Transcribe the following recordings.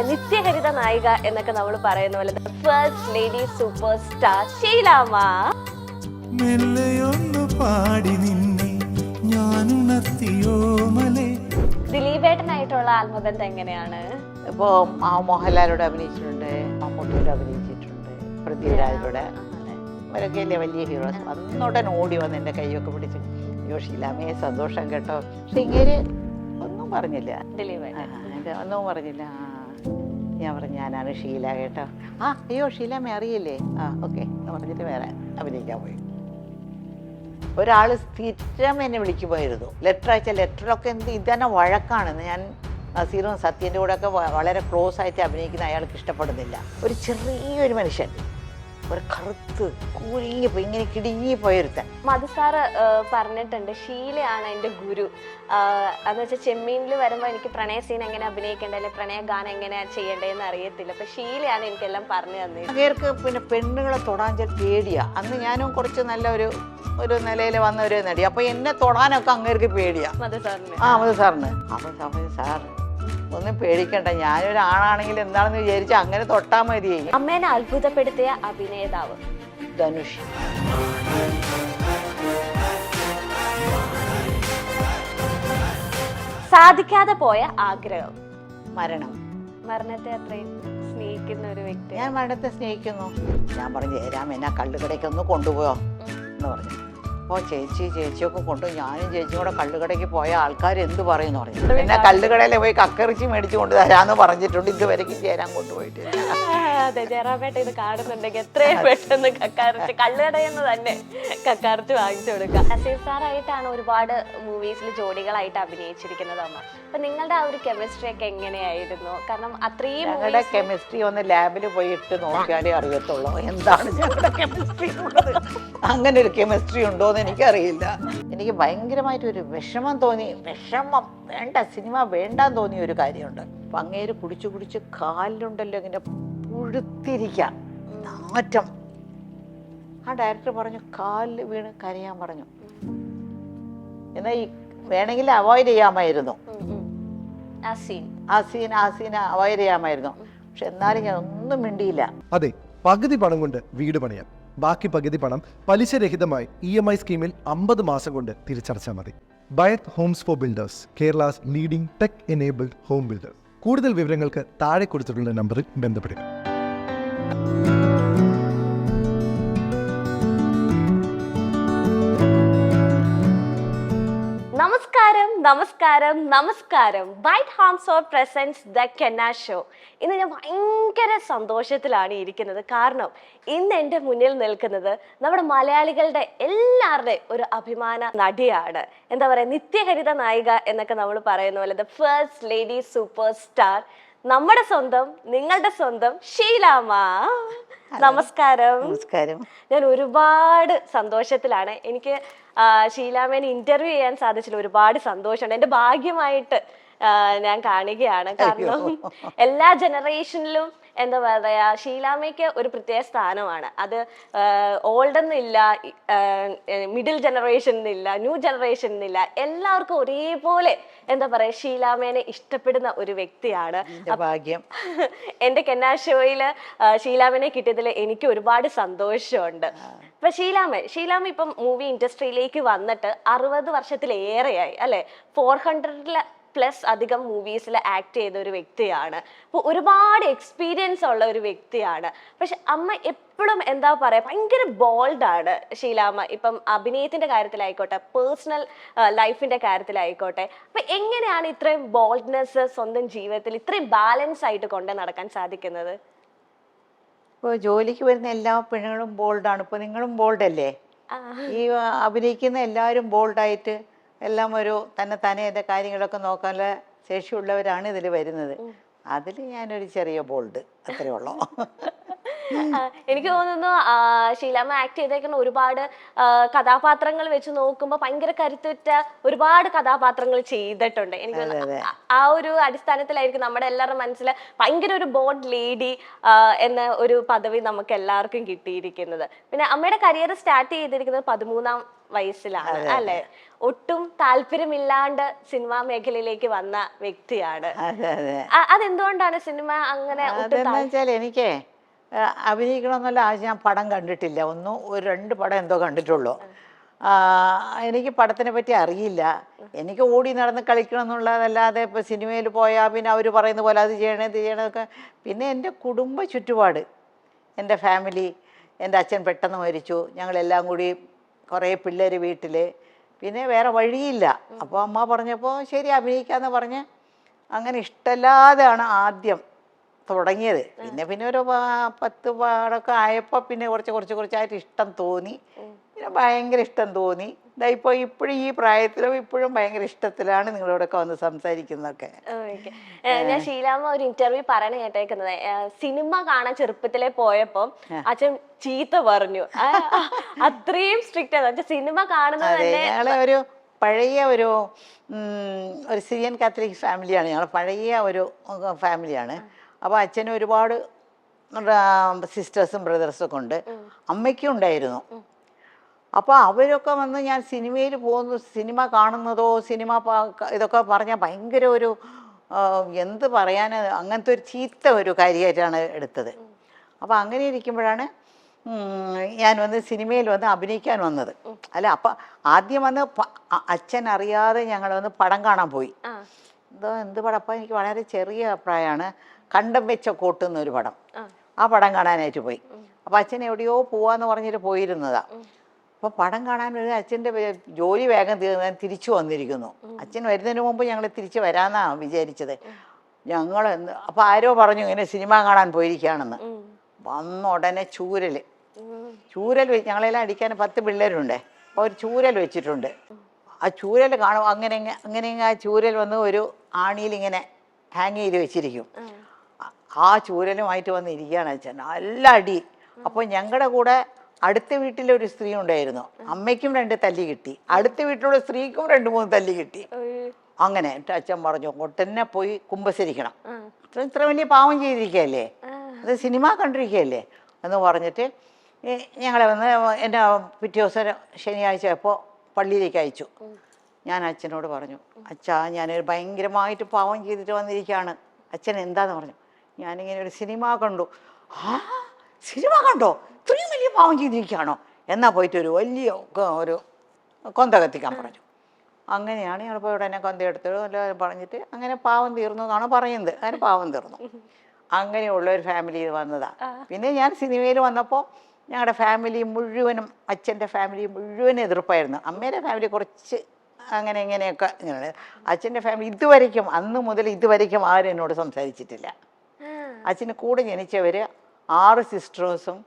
നിത്യഹരിത നായിക എന്നൊക്കെ നമ്മൾ പറയുന്ന പോലെ ഫസ്റ്റ് ലേഡി സൂപ്പർ സ്റ്റാർ ഷീലാമ്മ പാടി നിന്നെ ദിലീപേട്ടനായിട്ടുള്ള ആത്മബന്ധം എങ്ങനെയാണ്? ഇപ്പോ മോഹൻലാലോട് അഭിനയിച്ചിട്ടുണ്ട്, മമ്മൂട്ടിയോട് അഭിനയിച്ചിട്ടുണ്ട്, പൃഥ്വിരാജിലൂടെ അവരൊക്കെ അല്ലേ വലിയ ഹീറോസ്. അന്നോടൻ ഓടി വന്ന് എൻ്റെ കൈയൊക്കെ പിടിച്ച് അയ്യോ ഷീലാമ്മയെ സന്തോഷം കേട്ടോ. പക്ഷെ ഇങ്ങനെ ഒന്നും പറഞ്ഞില്ല, ഒന്നും പറഞ്ഞില്ല. ഞാൻ പറഞ്ഞു ഞാനാണ് ഷീല കേട്ടോ. അയ്യോ ഷീലാമ്മ അറിയില്ലേ? ഓക്കെ എന്ന് പറഞ്ഞിട്ട് വേറെ അഭിനയിക്കാൻ പോയി. ഒരാൾ സ്ഥിരം എന്നെ വിളിക്കുമായിരുന്നു. ലെറ്റർ അയച്ച ലെറ്ററിലൊക്കെ ഇതന്നെ വഴക്കാണെന്ന്. ഞാൻ നസീറും സത്യൻ്റെ കൂടെ ഒക്കെ വളരെ ക്ലോസ് ആയിട്ട് അഭിനയിക്കുന്ന അയാൾക്ക് ഇഷ്ടപ്പെടുന്നില്ല. ഒരു ചെറിയൊരു മനുഷ്യൻ, ഒരു കറുത്ത് കുഴിഞ്ഞിപ്പോയി ഇങ്ങനെ കിടുങ്ങിപ്പോയൊരുത്തൻ. മധു സാറ് പറഞ്ഞിട്ടുണ്ട് ഷീലയാണ് എൻ്റെ ഗുരു എന്ന് വെച്ചാൽ ചെമ്മീനിൽ വരുമ്പോൾ എനിക്ക് പ്രണയ സീൻ എങ്ങനെ അഭിനയിക്കേണ്ടത്, അല്ലെങ്കിൽ പ്രണയ ഗാനം എങ്ങനെ ചെയ്യേണ്ടതെന്ന് അറിയത്തില്ല. അപ്പൊ ഷീലയാണ് എനിക്കെല്ലാം പറഞ്ഞു തന്നത്. അങ്ങേർക്ക് പിന്നെ പെണ്ണുങ്ങളെ തൊടാൻ പേടിയാ. അന്ന് ഞാനും കുറച്ച് നല്ല ഒരു നിലയിൽ വന്ന ഒരു നടി. അപ്പൊ എന്നെ തൊടാനൊക്കെ അങ്ങേർക്ക് പേടിയാ. മധു സാറിന് മധു സാറിന്. അപ്പൊ സാർ ഒന്നും പേടിക്കണ്ട, ഞാനൊരു ആണാണെങ്കിൽ എന്താണെന്ന് വിചാരിച്ച അങ്ങനെ തൊട്ടാ മതി. അമ്മേനെ അത്ഭുതപ്പെടുത്തിയ അഭിനേതാവ് ധനുഷ്. സാധിക്കാതെ പോയ ആഗ്രഹം? മരണത്തെ അത്രയും സ്നേഹിക്കുന്ന ഒരു വ്യക്തി. ഞാൻ മരണത്തെ സ്നേഹിക്കുന്നു. ഞാൻ പറഞ്ഞു ജയരാം എന്നെ കള്ളുകടയ്ക്ക് ഒന്ന് കൊണ്ടുപോയോ എന്ന് പറഞ്ഞു. അപ്പോൾ ചേച്ചിയൊക്കെ കൊണ്ടു. ഞാനും ചേച്ചിയും കൂടെ കള്ളുകടയ്ക്ക് പോയ ആൾക്കാർ എന്ത് പറയുമെന്ന് പറഞ്ഞു. പിന്നെ കള്ളുകടയിൽ പോയി കക്കറിച്ചി മേടിച്ച് കൊണ്ട് തരാമെന്ന് പറഞ്ഞിട്ടുണ്ട്. ഇതുവരെയ്ക്കും ചേരാൻ കൊണ്ടുപോയിട്ടില്ല. അതെ, ജയറാമേട്ട ഇത് കാണുന്നുണ്ടെങ്കിൽ എത്രയും പെട്ടെന്ന് കക്കാറിച്ച് കള്ളുകടയെന്ന് തന്നെ കക്കാറിച്ച് വാങ്ങിച്ചു കൊടുക്കുക. നസീർ സാറായിട്ടാണ് ഒരുപാട് മൂവീസിൽ ജോഡികളായിട്ട് അഭിനയിച്ചിരിക്കുന്നത് അമ്മ. അപ്പൊ നിങ്ങളുടെ ആ ഒരു കെമിസ്ട്രി ഒക്കെ എങ്ങനെയായിരുന്നു? കാരണം അത്രയും ഞങ്ങളുടെ കെമിസ്ട്രി ഒന്ന് ലാബിൽ പോയി ഇട്ട് നോക്കിയാലേ അറിയത്തുള്ളൂ എന്താണ് ഞങ്ങളുടെ കെമിസ്ട്രി ഉള്ളത്. അങ്ങനെ ഒരു കെമിസ്ട്രി ഉണ്ടോ എന്ന് എനിക്കറിയില്ല. എനിക്ക് ഭയങ്കരമായിട്ടൊരു വിഷമം തോന്നി. വിഷമം വേണ്ട, സിനിമ വേണ്ടാന്ന് തോന്നിയ ഒരു കാര്യമുണ്ട്. അപ്പം അങ്ങേര് കുടിച്ച് കാലിലുണ്ടല്ലോ ഇങ്ങനെ പുഴുത്തിരിക്കാം നാറ്റം. ആ ഡയറക്ടർ പറഞ്ഞു കാലിൽ വീണ് കരയാൻ പറഞ്ഞു. എന്നാൽ ഈ വേണമെങ്കിൽ അവോയ്ഡ് ചെയ്യാമായിരുന്നു, ആ സീൻ അവോയ്ഡ് ചെയ്യാമായിരുന്നു. പക്ഷെ എന്നാലും ഞാൻ ഒന്നും മിണ്ടിയില്ല. അതെ, പകുതി പണം കൊണ്ട് വീട് പണിയാം, ബാക്കി പകുതി പണം പലിശരഹിതമായി EMI സ്കീമിൽ 50 മാസം കൊണ്ട് തിരിച്ചടച്ചാൽ മതി. Byath homes for builders, Kerala's leading tech enabled home builder. കൂടുതൽ വിവരങ്ങൾക്ക് താഴെ കൊടുത്തിട്ടുള്ള നമ്പറിൽ ബന്ധപ്പെടുക. നമസ്കാരം. Byath homes for presents the കെന്ന ഷോ. ഇന്ന് ഞാൻ ഭയങ്കര സന്തോഷത്തിലാണ് ഇരിക്കുന്നത്. കാരണം ഇന്ന് എൻ്റെ മുന്നിൽ നിൽക്കുന്നത് നമ്മുടെ മലയാളികളുടെ എല്ലാവരുടെയും ഒരു അഭിമാന നടിയാണ്. എന്താ പറയുക, നിത്യഹരിത നായിക എന്നൊക്കെ നമ്മൾ പറയുന്ന പോലെ the first lady super star, നമ്മുടെ സ്വന്തം, നിങ്ങളുടെ സ്വന്തം ഷീലാമ്മ. നമസ്കാരം. ഞാൻ ഒരുപാട് സന്തോഷത്തിലാണ്. എനിക്ക് ഷീലാമ്മേനെ ഇന്റർവ്യൂ ചെയ്യാൻ സാധിച്ചില്ല. ഒരുപാട് സന്തോഷമുണ്ട്. എൻ്റെ ഭാഗ്യമായിട്ട് ഞാൻ കാണുകയാണ്. കാരണം എല്ലാ ജനറേഷനിലും എന്താ പറയാ, ഷീലാമ്മയ്ക്ക് ഒരു പ്രത്യേക സ്ഥാനമാണ്. അത് ഓൾഡ് എന്നില്ല, മിഡിൽ ജനറേഷൻ എന്നില്ല, ന്യൂ ജനറേഷൻ എന്നില്ല, എല്ലാവർക്കും ഒരേപോലെ എന്താ പറയാ ഷീലാമ്മേനെ ഇഷ്ടപ്പെടുന്ന ഒരു വ്യക്തിയാണ്. ഭാഗ്യം. എൻ്റെ കെന്ന ഷോയില് ഷീലാമ്മേനെ കിട്ടിയതിൽ എനിക്ക് ഒരുപാട് സന്തോഷമുണ്ട്. ഇപ്പൊ ഷീലാമ്മ ഇപ്പം മൂവി ഇൻഡസ്ട്രിയിലേക്ക് വന്നിട്ട് 60 വർഷത്തിലേറെയായി അല്ലെ. 400+ അധികം മൂവീസിൽ ആക്ട് ചെയ്ത ഒരു വ്യക്തിയാണ്. അപ്പോൾ ഒരുപാട് എക്സ്പീരിയൻസ് ഉള്ള ഒരു വ്യക്തിയാണ്. പക്ഷെ അമ്മ എപ്പോഴും എന്താ പറയാ, ഭയങ്കര ബോൾഡാണ് ഷീലാമ്മ. ഇപ്പം അഭിനയത്തിന്റെ കാര്യത്തിലായിക്കോട്ടെ, പേഴ്സണൽ ലൈഫിന്റെ കാര്യത്തിലായിക്കോട്ടെ. അപ്പൊ എങ്ങനെയാണ് ഇത്രയും ബോൾഡ്നെസ് സ്വന്തം ജീവിതത്തിൽ ഇത്രയും ബാലൻസ് ആയിട്ട് കൊണ്ട് നടക്കാൻ സാധിക്കുന്നത്? ഇപ്പോൾ ജോലിക്ക് വരുന്ന എല്ലാ പെണ്ണുങ്ങളും ബോൾഡാണ്. ഇപ്പോൾ നിങ്ങളും ബോൾഡല്ലേ? ഈ അഭിനയിക്കുന്ന എല്ലാവരും ബോൾഡായിട്ട് എല്ലാം ഒരു തന്നെ എൻ്റെ കാര്യങ്ങളൊക്കെ നോക്കാനുള്ള ശേഷിയുള്ളവരാണ് ഇതിൽ വരുന്നത്. അതിൽ ഞാനൊരു ചെറിയ ബോൾഡ്, അത്രേ ഉള്ളൂ. എനിക്ക് തോന്നുന്നു ഷീലാമ്മ ആക്ട് ചെയ്തേക്കുന്ന ഒരുപാട് കഥാപാത്രങ്ങൾ വെച്ച് നോക്കുമ്പോൾ ഭയങ്കര കരുത്തുറ്റ ഒരുപാട് കഥാപാത്രങ്ങൾ ചെയ്തിട്ടുണ്ട്. എനിക്ക് ആ ഒരു അടിസ്ഥാനത്തിലായിരിക്കും നമ്മുടെ എല്ലാവരുടെ മനസ്സിൽ ഭയങ്കര ഒരു ബോൾഡ് ലേഡി എന്ന ഒരു പദവി നമുക്ക് എല്ലാവർക്കും കിട്ടിയിരിക്കുന്നത്. പിന്നെ അമ്മയുടെ കരിയർ സ്റ്റാർട്ട് ചെയ്തിരിക്കുന്നത് വയസ്സിലാണ് അല്ലെ, ഒട്ടും താല്പര്യമില്ലാണ്ട് സിനിമാ മേഖലയിലേക്ക് വന്ന വ്യക്തിയാണ്. അതെ അതെ. അതെന്തുകൊണ്ടാണ് സിനിമ അങ്ങനെ അതെന്ന് വെച്ചാൽ എനിക്ക് അഭിനയിക്കണമെന്നുള്ള ആവശ്യം, ഞാൻ പടം കണ്ടിട്ടില്ല, ഒരു 2 പടം എന്തോ കണ്ടിട്ടുള്ളൂ. എനിക്ക് പടത്തിനെ പറ്റി അറിയില്ല. എനിക്ക് ഓടി നടന്ന് കളിക്കണം എന്നുള്ളതല്ലാതെ ഇപ്പോൾ സിനിമയിൽ പോയാൽ പിന്നെ അവർ പറയുന്ന പോലെ അത് ചെയ്യണേ ഇത് ചെയ്യണതൊക്കെ. പിന്നെ എൻ്റെ കുടുംബ ചുറ്റുപാട്, എൻ്റെ ഫാമിലി, എൻ്റെ അച്ഛൻ പെട്ടെന്ന് മരിച്ചു, ഞങ്ങളെല്ലാം കൂടി കുറേ പിള്ളേർ വീട്ടിൽ, പിന്നെ വേറെ വഴിയില്ല. അപ്പോൾ അമ്മ പറഞ്ഞപ്പോൾ ശരി അഭിനയിക്കാമെന്ന് പറഞ്ഞ് അങ്ങനെ ഇഷ്ടമല്ലാതെയാണ് ആദ്യം തുടങ്ങിയത്. പിന്നെ ഒരു 10 പാടൊക്കെ ആയപ്പോൾ പിന്നെ കുറച്ചായിട്ട് ഇഷ്ടം തോന്നി. പിന്നെ ഭയങ്കര ഇഷ്ടം തോന്നി. ഇപ്പോൾ ഇപ്പോഴും ഈ പ്രായത്തിലും ഇപ്പോഴും ഭയങ്കര ഇഷ്ടത്തിലാണ് നിങ്ങളോടൊക്കെ വന്ന് സംസാരിക്കുന്നതൊക്കെ. ഞാൻ ഷീലാമ്മ ഒരു ഇന്റർവ്യൂ പറയണ കേട്ടേക്കുന്നത്, സിനിമ കാണാൻ ചെറുപ്പത്തിലെ പോയപ്പോ അച്ഛൻ ചീത്ത പറഞ്ഞു, അത്രയും സ്ട്രിക്റ്റ് ആണ് സിനിമ കാണുന്നത് തന്നെ. ഞങ്ങളെ ഒരു പഴയ ഒരു സിറിയൻ കാത്തലിക് ഫാമിലിയാണ്, ഞങ്ങൾ പഴയ ഒരു ഫാമിലിയാണ്. അപ്പോൾ അച്ഛന് ഒരുപാട് സിസ്റ്റേഴ്സും ബ്രദേഴ്സും ഒക്കെ ഉണ്ട്, അമ്മയ്ക്കും ഉണ്ടായിരുന്നു. അപ്പോൾ അവരൊക്കെ വന്ന് ഞാൻ സിനിമയിൽ പോകുന്നു, സിനിമ കാണുന്നതോ സിനിമ ഇതൊക്കെ പറഞ്ഞാൽ ഭയങ്കര ഒരു എന്ത് പറയാൻ, അങ്ങനത്തെ ഒരു ചീത്ത ഒരു കാര്യമായിട്ടാണ് എടുത്തത്. അപ്പോൾ അങ്ങനെ ഇരിക്കുമ്പോഴാണ് ഞാൻ സിനിമയിൽ അഭിനയിക്കാൻ വന്നത്. അല്ല, അപ്പം ആദ്യം അച്ഛൻ അറിയാതെ ഞങ്ങൾ പടം കാണാൻ പോയി. എന്ത് പടം, അപ്പം എനിക്ക് വളരെ ചെറിയ പ്രായമാണ്. കണ്ടം വെച്ച കോട്ട് എന്നൊരു പടം, ആ പടം കാണാനായിട്ട് പോയി. അപ്പം അച്ഛൻ എവിടെയോ പോവാന്ന് പറഞ്ഞിട്ട് പോയിരുന്നതാ. അപ്പോൾ പടം കാണാൻ അച്ഛൻ്റെ ജോലി വേഗം തീർന്നാൽ തിരിച്ചു വന്നിരിക്കുന്നു. അച്ഛൻ വരുന്നതിന് മുമ്പ് ഞങ്ങൾ തിരിച്ച് വരാമെന്നാണ് വിചാരിച്ചത്. അപ്പോൾ ആരോ പറഞ്ഞു ഇങ്ങനെ സിനിമ കാണാൻ പോയിരിക്കുകയാണെന്ന്. വന്ന ഉടനെ ചൂരൽ ഞങ്ങളെല്ലാം അടിക്കാൻ 10 പിള്ളേരുണ്ട്. അപ്പോൾ ഒരു ചൂരൽ വെച്ചിട്ടുണ്ട്. ആ ചൂരൽ കാണും, അങ്ങനെ ആ ചൂരൽ ഒരു ആണിയിൽ ഇങ്ങനെ ഹാങ് ചെയ്ത് വെച്ചിരിക്കും. ആ ചൂരലുമായിട്ട് വന്നിരിക്കുകയാണ് അച്ഛൻ, നല്ല അടി. അപ്പോൾ ഞങ്ങളുടെ കൂടെ അടുത്ത വീട്ടിലൊരു സ്ത്രീ ഉണ്ടായിരുന്നു, അമ്മയ്ക്കും 2 തല്ലി കിട്ടി, അടുത്ത വീട്ടിലുള്ള സ്ത്രീക്കും 2-3 തല്ലി കിട്ടി. അങ്ങനെ അച്ഛൻ പറഞ്ഞു ഒട്ടന്നെ പോയി കുമ്പസരിക്കണം, ഇത്ര വലിയ പാവം ചെയ്തിരിക്കുകയല്ലേ, അത് സിനിമ കണ്ടിരിക്കുകയല്ലേ എന്ന് പറഞ്ഞിട്ട് ഞങ്ങളെ എൻ്റെ പിറ്റേ ദിവസം ശനിയാഴ്ച ആയപ്പോൾ പള്ളിയിലേക്ക് അയച്ചു. ഞാൻ അച്ഛനോട് പറഞ്ഞു, അച്ഛാ ഞാനൊരു ഭയങ്കരമായിട്ട് പാവം ചെയ്തിട്ട് വന്നിരിക്കുകയാണ്. അച്ഛൻ എന്താന്ന് പറഞ്ഞു. ഞാനിങ്ങനെ ഒരു സിനിമ കണ്ടു. ആ സിനിമ കണ്ടോ, ഇത്രയും വലിയ പാവം ചെയ്തിരിക്കുകയാണോ, എന്നാൽ പോയിട്ട് ഒരു വലിയ ഒരു കൊന്ത കത്തിക്കാൻ പറഞ്ഞു. അങ്ങനെയാണ് ഞങ്ങളിപ്പോൾ ഉടനെ കൊന്തയെടുത്തത് എല്ലാം പറഞ്ഞിട്ട് അങ്ങനെ പാവം തീർന്നു എന്നാണ് പറയുന്നത്. അങ്ങനെ പാവം തീർന്നു. അങ്ങനെയുള്ള ഒരു ഫാമിലിയിൽ വന്നതാണ്. പിന്നെ ഞാൻ സിനിമയിൽ വന്നപ്പോൾ ഞങ്ങളുടെ ഫാമിലി മുഴുവനും, അച്ഛൻ്റെ ഫാമിലി മുഴുവനും എതിർപ്പായിരുന്നു. അമ്മേൻ്റെ ഫാമിലി കുറച്ച് അങ്ങനെ ഇങ്ങനെയൊക്കെ ഇങ്ങനെയാണ്. അച്ഛൻ്റെ ഫാമിലി ഇതുവരയ്ക്കും, അന്ന് മുതൽ ഇതുവരയ്ക്കും ആരും എന്നോട് സംസാരിച്ചിട്ടില്ല. അച്ഛന് കൂടെ ജനിച്ചവർ 6 സിസ്റ്റേഴ്സും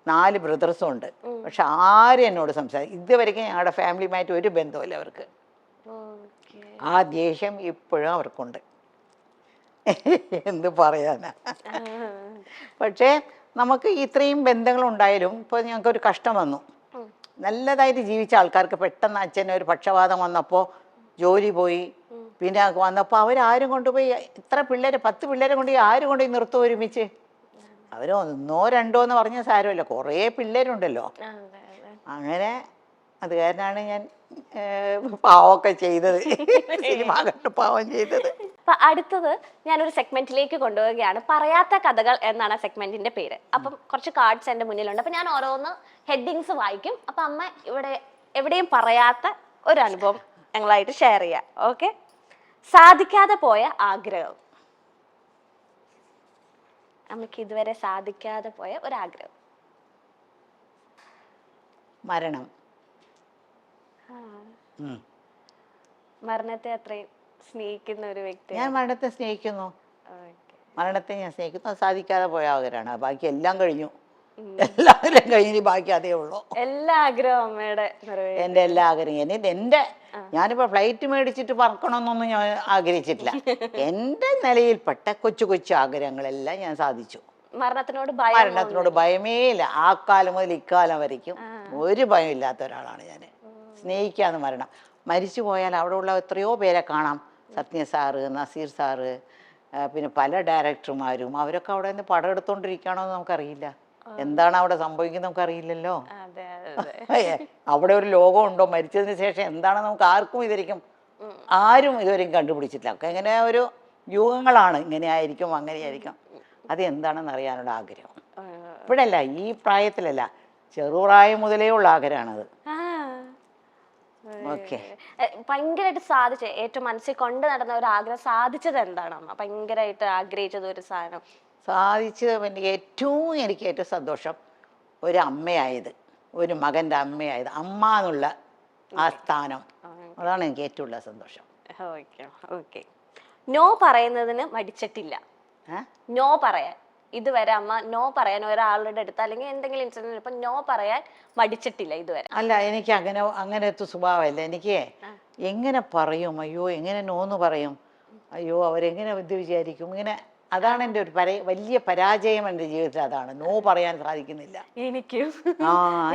4 ബ്രദേഴ്സും ഉണ്ട്. പക്ഷെ ആരും എന്നോട് ഇതുവരെയ്ക്കും ഞങ്ങളുടെ ഫാമിലിയുമായിട്ട് ഒരു ബന്ധമില്ല അവർക്ക്. ആ ദേഷ്യം ഇപ്പോഴും അവർക്കുണ്ട്. എന്ത് പറയാനാ. പക്ഷേ നമുക്ക് ഇത്രയും ബന്ധങ്ങളുണ്ടായാലും ഇപ്പോൾ ഞങ്ങൾക്കൊരു കഷ്ടം വന്നു. നല്ലതായിട്ട് ജീവിച്ച ആൾക്കാർക്ക് പെട്ടെന്ന് അച്ഛന് ഒരു പക്ഷപാതം വന്നപ്പോൾ ജോലി പോയി. പിന്നെ വന്നപ്പോൾ അവരാരും കൊണ്ടുപോയി, ഇത്ര പിള്ളേരെ 10 പിള്ളേരെ കൊണ്ട് ആരും കൊണ്ടുപോയി നിർത്തും ഒരുമിച്ച്. അവർ 1 2 എന്ന് പറഞ്ഞ സാരമല്ല, കുറേ പിള്ളേരുണ്ടല്ലോ. അങ്ങനെ അത് കാരണമാണ് ഞാൻ പാവമൊക്കെ ചെയ്തത്, സിനിമ കണ്ട് പാവം ചെയ്തത്. അപ്പൊ അടുത്തത് ഞാനൊരു സെഗ്മെന്റിലേക്ക് കൊണ്ടുപോവുകയാണ്. പറയാത്ത കഥകൾ എന്നാണ് ആ സെഗ്മെന്റിന്റെ പേര്. അപ്പം കുറച്ച് കാർഡ്സ് എൻ്റെ മുന്നിലുണ്ട്. അപ്പൊ ഞാൻ ഓരോന്ന് ഹെഡിങ്സ് വായിക്കും. അപ്പൊ അമ്മ ഇവിടെ എവിടെയും പറയാത്ത ഒരു അനുഭവം ഞങ്ങളായിട്ട് ഷെയർ ചെയ്യാം. ഓക്കെ. സാധിക്കാതെ പോയ ആഗ്രഹം. അമ്മയ്ക്ക് ഇതുവരെ സാധിക്കാതെ പോയ ഒരാഗ്രഹം. മരണം. മരണത്തെ അത്രയും സ്നേഹിക്കുന്ന ഒരു വ്യക്തി. ഞാൻ മരണത്തെ സ്നേഹിക്കുന്നു. മരണത്തെ ഞാൻ സ്നേഹിക്കുന്നു. സാധിക്കാതെ പോയ ആഗ്രഹമാണ്. ബാക്കി എല്ലാം കഴിഞ്ഞു, എല്ലാവരും കഴിഞ്ഞ് ബാക്കി അതേ ഉള്ളൂ. എല്ലാ ആഗ്രഹവും അമ്മയുടെ എൻ്റെ എല്ലാ ആഗ്രഹം. എൻ്റെ ഞാനിപ്പോൾ ഫ്ലൈറ്റ് മേടിച്ചിട്ട് പറക്കണമെന്നൊന്നും ഞാൻ ആഗ്രഹിച്ചിട്ടില്ല. എൻ്റെ നിലയിൽപ്പെട്ട കൊച്ചു കൊച്ചു ആഗ്രഹങ്ങളെല്ലാം ഞാൻ സാധിച്ചു. മരണത്തിനോട് ഭയമേ ഇല്ല. ആ കാലം മുതൽ ഇക്കാലം വരയ്ക്കും ഒരു ഭയം ഇല്ലാത്ത ഒരാളാണ് ഞാൻ. സ്നേഹിക്കാന്ന് മരണം. മരിച്ചു പോയാൽ അവിടെ ഉള്ള എത്രയോ പേരെ കാണാം. സത്യ സാറ്, നസീർ സാറ്, പിന്നെ പല ഡയറക്ടർമാരും, അവരൊക്കെ അവിടെ നിന്ന് പടം എടുത്തോണ്ടിരിക്കുകയാണോ എന്ന് നമുക്കറിയില്ല. എന്താണ് അവിടെ സംഭവിക്കുന്നത് നമുക്കറിയില്ലല്ലോ. അവിടെ ഒരു ലോകമുണ്ടോ, മരിച്ചതിന് ശേഷം എന്താണ് നമുക്ക് ആർക്കും ഇതുവരെയും ആരും ഇതുവരെയും കണ്ടുപിടിച്ചിട്ടില്ല. ഒക്കെ ഇങ്ങനെ ഒരു യുഗങ്ങളാണ്, ഇങ്ങനെ ആയിരിക്കും അങ്ങനെയായിരിക്കും. അത് എന്താണെന്ന് അറിയാനുള്ള ആഗ്രഹം. ഇപ്പോഴല്ല, ഈ പ്രായത്തിലല്ല, ചെറുപ്രായം മുതലേ ഉള്ള ആഗ്രഹമാണത്. ഓക്കെ. ഭയങ്കരമായിട്ട് സാധിച്ച, ഏറ്റവും മനസ്സിൽ കൊണ്ട് നടന്ന ഒരു ആഗ്രഹം സാധിച്ചത് എന്താണ് അമ്മ? ഭയങ്കരമായിട്ട് ആഗ്രഹിച്ചത് ഒരു സാധനം സാധിച്ചത് എനിക്ക് ഏറ്റവും സന്തോഷം ഒരു അമ്മയായത്, ഒരു മകൻ്റെ അമ്മയായത്, അമ്മ എന്നുള്ള ആ സ്ഥാനം, അതാണ് എനിക്ക് ഏറ്റവും ഉള്ള സന്തോഷം. Okay okay. നോ പറയുന്നതിന് മടിച്ചിട്ടില്ല. നോ പറയാൻ ഇതുവരെ അമ്മ നോ പറയാൻ ഒരാളുടെ അടുത്ത് അല്ലെങ്കിൽ എന്തെങ്കിലും ഇൻസിഡന്റ് ഇപ്പൊ നോ പറയാൻ മടിച്ചിട്ടില്ല ഇതുവരെ? അല്ല, എനിക്ക് അങ്ങനത്തെ സ്വഭാവമല്ല. എനിക്ക് എങ്ങനെ പറയും, അയ്യോ എങ്ങനെ നോന്ന് പറയും, അയ്യോ അവരെങ്ങനെ ഇത് വിചാരിക്കും, ഇങ്ങനെ. അതാണ് എൻ്റെ ഒരു വലിയ പരാജയം എൻ്റെ ജീവിതത്തിൽ. അതാണ്, നോ പറയാൻ സാധിക്കുന്നില്ല. എനിക്കും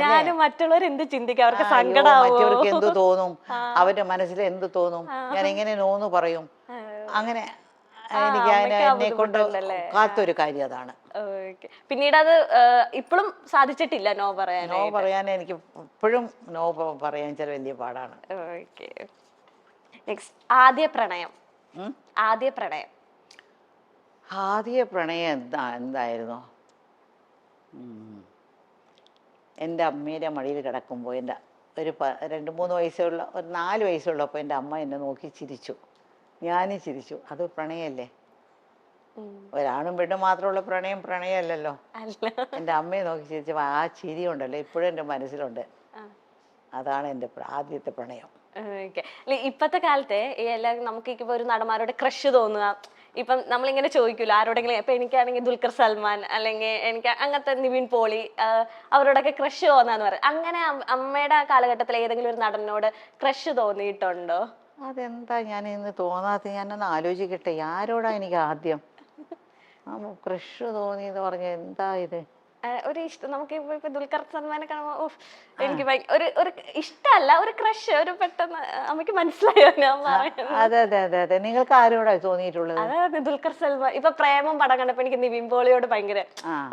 ഞാനും മറ്റുള്ളവർ എന്ത് ചിന്തിക്കും, അവർക്ക് സങ്കടം, മറ്റവർക്ക് എന്ത് തോന്നും, അവരുടെ മനസ്സിൽ എന്ത് തോന്നും, ഞാൻ എങ്ങനെ നോന്ന് പറയും, അങ്ങനെ എനിക്ക് എന്നെ കൊണ്ട് കാത്തൊരു കാര്യം അതാണ്. പിന്നീട് അത് ഇപ്പോഴും സാധിച്ചിട്ടില്ല നോ പറയാൻ. നോ പറയാൻ എനിക്ക് ഇപ്പോഴും നോ പറയാൻ ചില വലിയ പാടാണ്. ആദ്യ പ്രണയം. ആദ്യ പ്രണയം എന്തായിരുന്നു? എൻ്റെ അമ്മയുടെ മടിയിൽ കിടക്കുമ്പോൾ, എൻ്റെ ഒരു 2-3 വയസ്സുള്ള, ഒരു 4 വയസ്സുള്ളപ്പോൾ എൻ്റെ അമ്മ എന്നെ നോക്കി ചിരിച്ചു, ഞാനും ചിരിച്ചു. അത് പ്രണയമല്ലേ? ഒരാണും പെണ്ണും മാത്രമുള്ള പ്രണയമല്ലല്ലോ. എൻ്റെ അമ്മയെ നോക്കി ചിരിച്ചപ്പോൾ ആ ചിരി ഉണ്ടല്ലോ ഇപ്പോഴും എൻ്റെ മനസ്സിലുണ്ട്. അതാണ് എൻ്റെ ആദ്യത്തെ പ്രണയം. ഇപ്പത്തെ കാലത്തെ എല്ലാവരും നമുക്ക് ഇപ്പൊ ഒരു നടന്മാരോട് ക്രഷ് തോന്നുക, ഇപ്പം നമ്മളിങ്ങനെ ചോദിക്കൂല ആരോടെങ്കിലും. ഇപ്പൊ എനിക്കാണെങ്കിൽ ദുൽഖർ സൽമാൻ, അല്ലെങ്കിൽ എനിക്ക് അങ്ങനത്തെ നിവിൻ പോളി, അവരോടൊക്കെ ക്രഷ് തോന്നാന്ന് പറയും. അങ്ങനെ അമ്മയുടെ കാലഘട്ടത്തിൽ ഏതെങ്കിലും ഒരു നടനോട് ക്രഷ് തോന്നിയിട്ടുണ്ടോ? അതെന്താ ഞാൻ ഇന്ന് തോന്നാത്ത, ഞാനൊന്ന് ആലോചിക്കട്ടെ. ആരോടാ എനിക്ക് ആദ്യം ക്രഷ് തോന്നിയെന്ന് പറഞ്ഞ എന്താ ഇത്? ഒരു ഇഷ്ടം നമുക്ക് ഇപ്പൊ ദുൽഖർ സൽമാനെ കാണുമ്പോ എനിക്ക് ഒരു ഇഷ്ടമല്ല, ഒരു ക്രഷ്, ഒരു പെട്ടെന്ന് അമ്മയ്ക്ക് മനസ്സിലായോ ഞാൻ പറയുന്നത്? അതെ അതെ അതെ അതെ. നിങ്ങൾക്ക് ആരോടാ തോന്നിയിട്ടുള്ളത്? അതെ, ദുൽഖർ സൽമാൻ. ഇപ്പൊ പ്രേമം പടം കണ്ടപ്പോ എനിക്ക് നിവിൻ പോളിയോട് ഭയങ്കര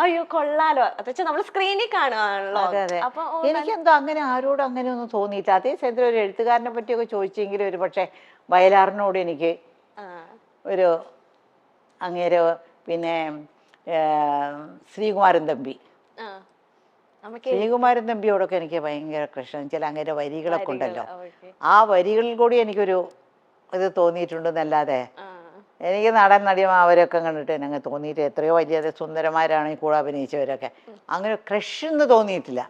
അയ്യോ കൊള്ളാലോ, അത് വെച്ചാൽ നമ്മൾ സ്ക്രീനിൽ കാണുകയാണല്ലോ. അപ്പൊ എനിക്കെന്തോ അങ്ങനെ ആരോടും അങ്ങനെ ഒന്നും തോന്നിയില്ല. അതേ സമയത്ത് ഒരു എഴുത്തുകാരനെ പറ്റിയൊക്കെ ചോദിച്ചെങ്കിലും ഒരു പക്ഷെ വയലാറിനോട് എനിക്ക് ഒരു അങ്ങേര്, പിന്നെ ശ്രീകുമാരൻ തമ്പിയോടൊക്കെ എനിക്ക് ഭയങ്കര ക്രഷാണ്. ചില അങ്ങേരെ വരികളൊക്കെ ഉണ്ടല്ലോ, ആ വരികളിൽ കൂടി എനിക്കൊരു ഇത് തോന്നിയിട്ടുണ്ടെന്നല്ലാതെ എനിക്ക് നടൻ നടിമാർ അവരൊക്കെ കണ്ടിട്ട് എനിക്ക് തോന്നിയിട്ട് എത്രയോ വലിയ സുന്ദരന്മാരാണ് ഈ കൂടെ അഭിനയിച്ചവരൊക്കെ. അങ്ങനെ ക്രഷ് എന്ന് തോന്നിയിട്ടില്ല.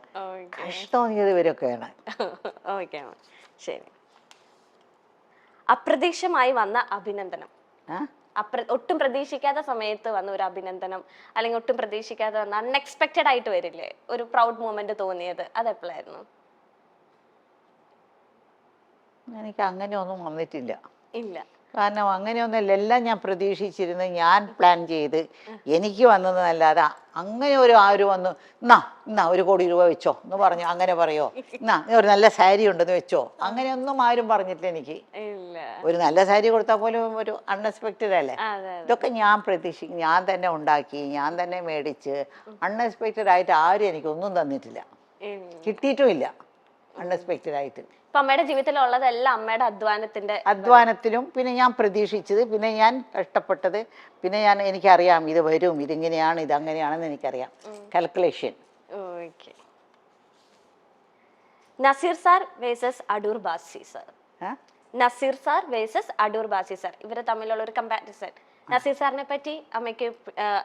ക്രഷ് തോന്നിയത് ഇവരൊക്കെയാണ്. ശരി. അപ്രതീക്ഷമായി വന്ന അഭിനന്ദനം. ഒട്ടും പ്രതീക്ഷിക്കാത്ത സമയത്ത് വന്ന ഒരു അഭിനന്ദനം, അല്ലെങ്കിൽ ഒട്ടും പ്രതീക്ഷിക്കാതെ വന്ന അൺഎക്സ്പെക്റ്റഡ് ആയിട്ട് വരില്ലേ ഒരു പ്രൗഡ് മൂമെന്റ് തോന്നിയത്, അതെപ്പോഴായിരുന്നു? എനിക്ക് അങ്ങനെയൊന്നും വന്നിട്ടില്ല. ഇല്ല. കാരണം അങ്ങനെയൊന്നുമല്ല, എല്ലാം ഞാൻ പ്രതീക്ഷിച്ചിരുന്ന് ഞാൻ പ്ലാൻ ചെയ്ത് എനിക്ക് വന്നതെന്നല്ലാതെ അങ്ങനെ ആര് വന്നു എന്നാ 1 കോടി രൂപ വെച്ചോ എന്ന് പറഞ്ഞു അങ്ങനെ പറയോ, എന്നാ ഒരു നല്ല സാരി ഉണ്ടെന്ന് വെച്ചോ, അങ്ങനെയൊന്നും ആരും പറഞ്ഞിട്ടില്ല. എനിക്ക് ഒരു നല്ല സാരി കൊടുത്താൽ പോലും ഒരു അൺഎക്സ്പെക്റ്റഡ് അല്ലേ. ഇതൊക്കെ ഞാൻ തന്നെ ഉണ്ടാക്കി, ഞാൻ തന്നെ മേടിച്ച്, അൺഎക്സ്പെക്റ്റഡ് ആയിട്ട് ആരും എനിക്കൊന്നും തന്നിട്ടില്ല, കിട്ടിയിട്ടുമില്ല അൺഎക്സ്പെക്റ്റഡ് ആയിട്ട്. അമ്മയുടെ ജീവിതത്തിലുള്ളതെല്ലാം അമ്മയുടെ അധ്വാനത്തിലും പിന്നെ ഞാൻ പ്രതീക്ഷിച്ചത്, പിന്നെ ഞാൻ കഷ്ടപ്പെട്ടത്, പിന്നെ എനിക്കറിയാം ഇത് വരും, ഇതിങ്ങനെയാണ്, ഇതങ്ങനെയാണെന്ന് എനിക്കറിയാം. Calculation. Nazir sir versus Adoor Bhasi sir. Nazir sir versus Adoor Bhasi sir, ഇവര് തമ്മിലുള്ള ഒരു കമ്പാരിസൺ. നസീർ സാറിനെ പറ്റി അമ്മയ്ക്ക്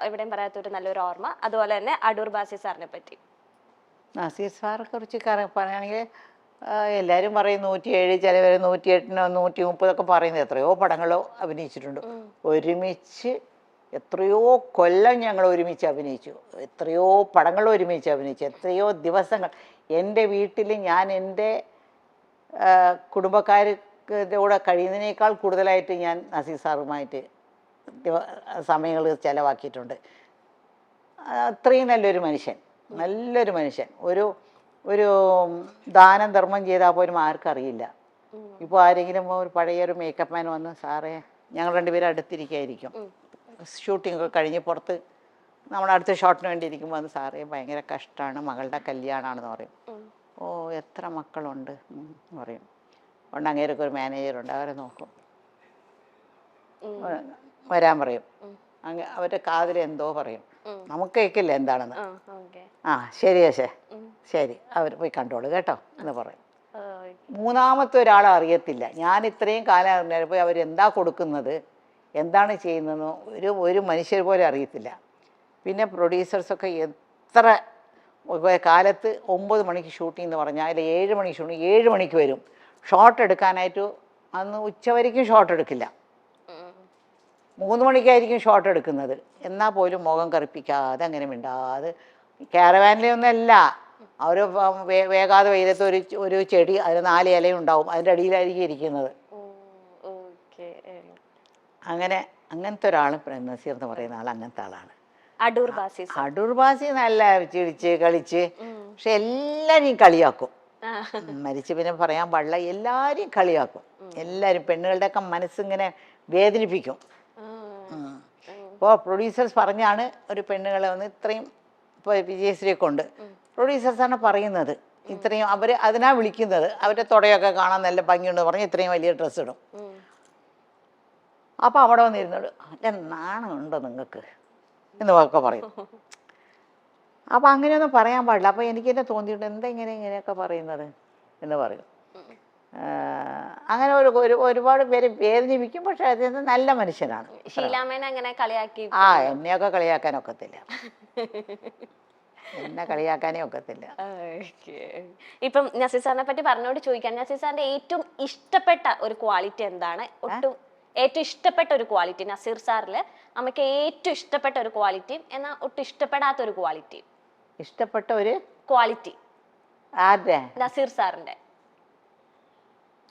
എവിടെയും പറയാത്തൊരു നല്ലൊരു ഓർമ്മ, അതുപോലെ തന്നെ അടൂർ ബാസി സാറിനെ പറ്റി. നസീർ സാറെ കുറിച്ച് പറയുകയാണെങ്കിൽ എല്ലാവരും പറയും 107, ചിലവർ 108, 130 പറയുന്നത്. എത്രയോ പടങ്ങളോ അഭിനയിച്ചിട്ടുണ്ട്. ഒരുമിച്ച് എത്രയോ കൊല്ലം ഞങ്ങൾ ഒരുമിച്ച് അഭിനയിച്ചു, എത്രയോ പടങ്ങൾ ഒരുമിച്ച് അഭിനയിച്ചു, എത്രയോ ദിവസങ്ങൾ. എൻ്റെ വീട്ടിൽ ഞാൻ എൻ്റെ കുടുംബക്കാരുടെ കഴിയുന്നതിനേക്കാൾ കൂടുതലായിട്ട് ഞാൻ നസീർ സാറുമായിട്ട് സമയങ്ങൾ ചിലവാക്കിയിട്ടുണ്ട്. അത്രയും നല്ലൊരു മനുഷ്യൻ. ഒരു ദാനം ധർമ്മം ചെയ്താൽ പോലും ആർക്കറിയില്ല. ഇപ്പോൾ ആരെങ്കിലും ഒരു പഴയൊരു മേക്കപ്പ് മാൻ വന്ന്, സാറേ ഞങ്ങൾ 2 പേരും അടുത്തിരിക്കുകയായിരിക്കും, ഷൂട്ടിംഗ് ഒക്കെ കഴിഞ്ഞ് പുറത്ത് നമ്മൾ അടുത്ത ഷോട്ടിന് വേണ്ടി ഇരിക്കുമ്പോൾ വന്ന്, സാറേ ഭയങ്കര കഷ്ടമാണ്, മകളുടെ കല്യാണമാണെന്ന് പറയും. ഓ എത്ര മക്കളുണ്ട് പറയും. അതുകൊണ്ട് അങ്ങേരൊക്കെ ഒരു മാനേജറുണ്ട്, അവരെ നോക്കും, വരാൻ പറയും. അവരുടെ കാതിൽ എന്തോ പറയും, നമുക്ക് കേൾക്കില്ല എന്താണെന്ന്. ആ ശരി ശേ ശരി അവർ പോയി കണ്ടോളൂ കേട്ടോ എന്ന് പറയും. മൂന്നാമത്തെ ഒരാളെ അറിയത്തില്ല. ഞാൻ ഇത്രയും കാലം അറിഞ്ഞപ്പോൾ അവരെന്താ കൊടുക്കുന്നത്, എന്താണ് ചെയ്യുന്നതെന്ന് ഒരു മനുഷ്യർ പോലെ അറിയത്തില്ല. പിന്നെ പ്രൊഡ്യൂസേഴ്സൊക്കെ എത്ര കാലത്ത് 9 മണിക്ക് ഷൂട്ടിംഗ് എന്ന് പറഞ്ഞാൽ അതിൽ 7 മണിക്ക് ഷൂട്ടിംഗ്, 7 മണിക്ക് വരും. ഷോട്ട് എടുക്കാനായിട്ട് അന്ന് ഉച്ചവരയ്ക്കും ഷോട്ട് എടുക്കില്ല, 3 മണിക്കായിരിക്കും ഷോട്ട് എടുക്കുന്നത്. എന്നാൽ പോലും മുഖം കറുപ്പിക്കാതെ അങ്ങനെ മിണ്ടാതെ, കാരവാനിലൊന്നല്ല, അവർ വേഗാതെ വെയിലത്ത് ഒരു ചെടി, അതിന് 4 ഇലയുണ്ടാവും, അതിൻ്റെ അടിയിലായിരിക്കും ഇരിക്കുന്നത്. അങ്ങനത്തെ ഒരാൾ നസീർ എന്ന് പറയുന്ന ആൾ അങ്ങനത്തെ ആളാണ്. അടൂർ ബാസി നല്ല ചിരിച്ച് കളിച്ച്, പക്ഷെ എല്ലാവരെയും കളിയാക്കും. മരിച്ച് പിന്നെ പറയാൻ പാടില്ല, എല്ലാവരെയും കളിയാക്കും. എല്ലാവരും പെണ്ണുകളുടെയൊക്കെ മനസ്സിങ്ങനെ വേദനിപ്പിക്കും. ഇപ്പോൾ പ്രൊഡ്യൂസേഴ്സ് പറഞ്ഞാണ് ഒരു പെണ്ണുങ്ങളെ വന്ന് ഇത്രയും, ഇപ്പോൾ വിജയശ്രീയെ കൊണ്ട് പ്രൊഡ്യൂസേഴ്സാണ് പറയുന്നത്, ഇത്രയും അവർ അതിനാ വിളിക്കുന്നത്, അവരുടെ തുടയൊക്കെ കാണാൻ നല്ല ഭംഗിയുണ്ടെന്ന് പറഞ്ഞ് ഇത്രയും വലിയ ഡ്രസ്സ് ഇടും. അപ്പോൾ അവിടെ വന്നിരുന്നോട് എൻ്റെ നാണമുണ്ടോ നിങ്ങൾക്ക് എന്നൊക്കെ പറയും. അപ്പോൾ അങ്ങനെയൊന്നും പറയാൻ പാടില്ല. അപ്പോൾ എനിക്ക് തന്നെ തോന്നിയിട്ടുണ്ട്, എന്താ ഇങ്ങനെയൊക്കെ പറയുന്നത് എന്ന് പറയും. അങ്ങനെ ഒരുപാട് പേര് വേദനിപ്പിക്കും. പക്ഷെ അത് നല്ല മനുഷ്യനാണ്. എന്നെയൊക്കെ കളിയാക്കാനൊക്കത്തില്ല, എന്നെ കളിയാക്കാനേ ഒക്കത്തില്ല. ഇപ്പം നസീർ സാറിനെ പറ്റി പറഞ്ഞോട് ചോദിക്കാൻ, നസീർ സാറിന്റെ ഏറ്റവും ഇഷ്ടപ്പെട്ട ഒരു ക്വാളിറ്റി എന്താണ്? ഏറ്റവും ഇഷ്ടപ്പെട്ട ഒരു ക്വാളിറ്റി നസീർ സാറില് നമുക്ക് ഏറ്റവും ഇഷ്ടപ്പെട്ട ഒരു ക്വാളിറ്റിയും എന്നാൽ ഒട്ടും ഇഷ്ടപ്പെടാത്ത ഒരു ക്വാളിറ്റിയും. ഇഷ്ടപ്പെട്ട ഒരു ക്വാളിറ്റി ആരുടെ? നസീർ സാറിന്റെ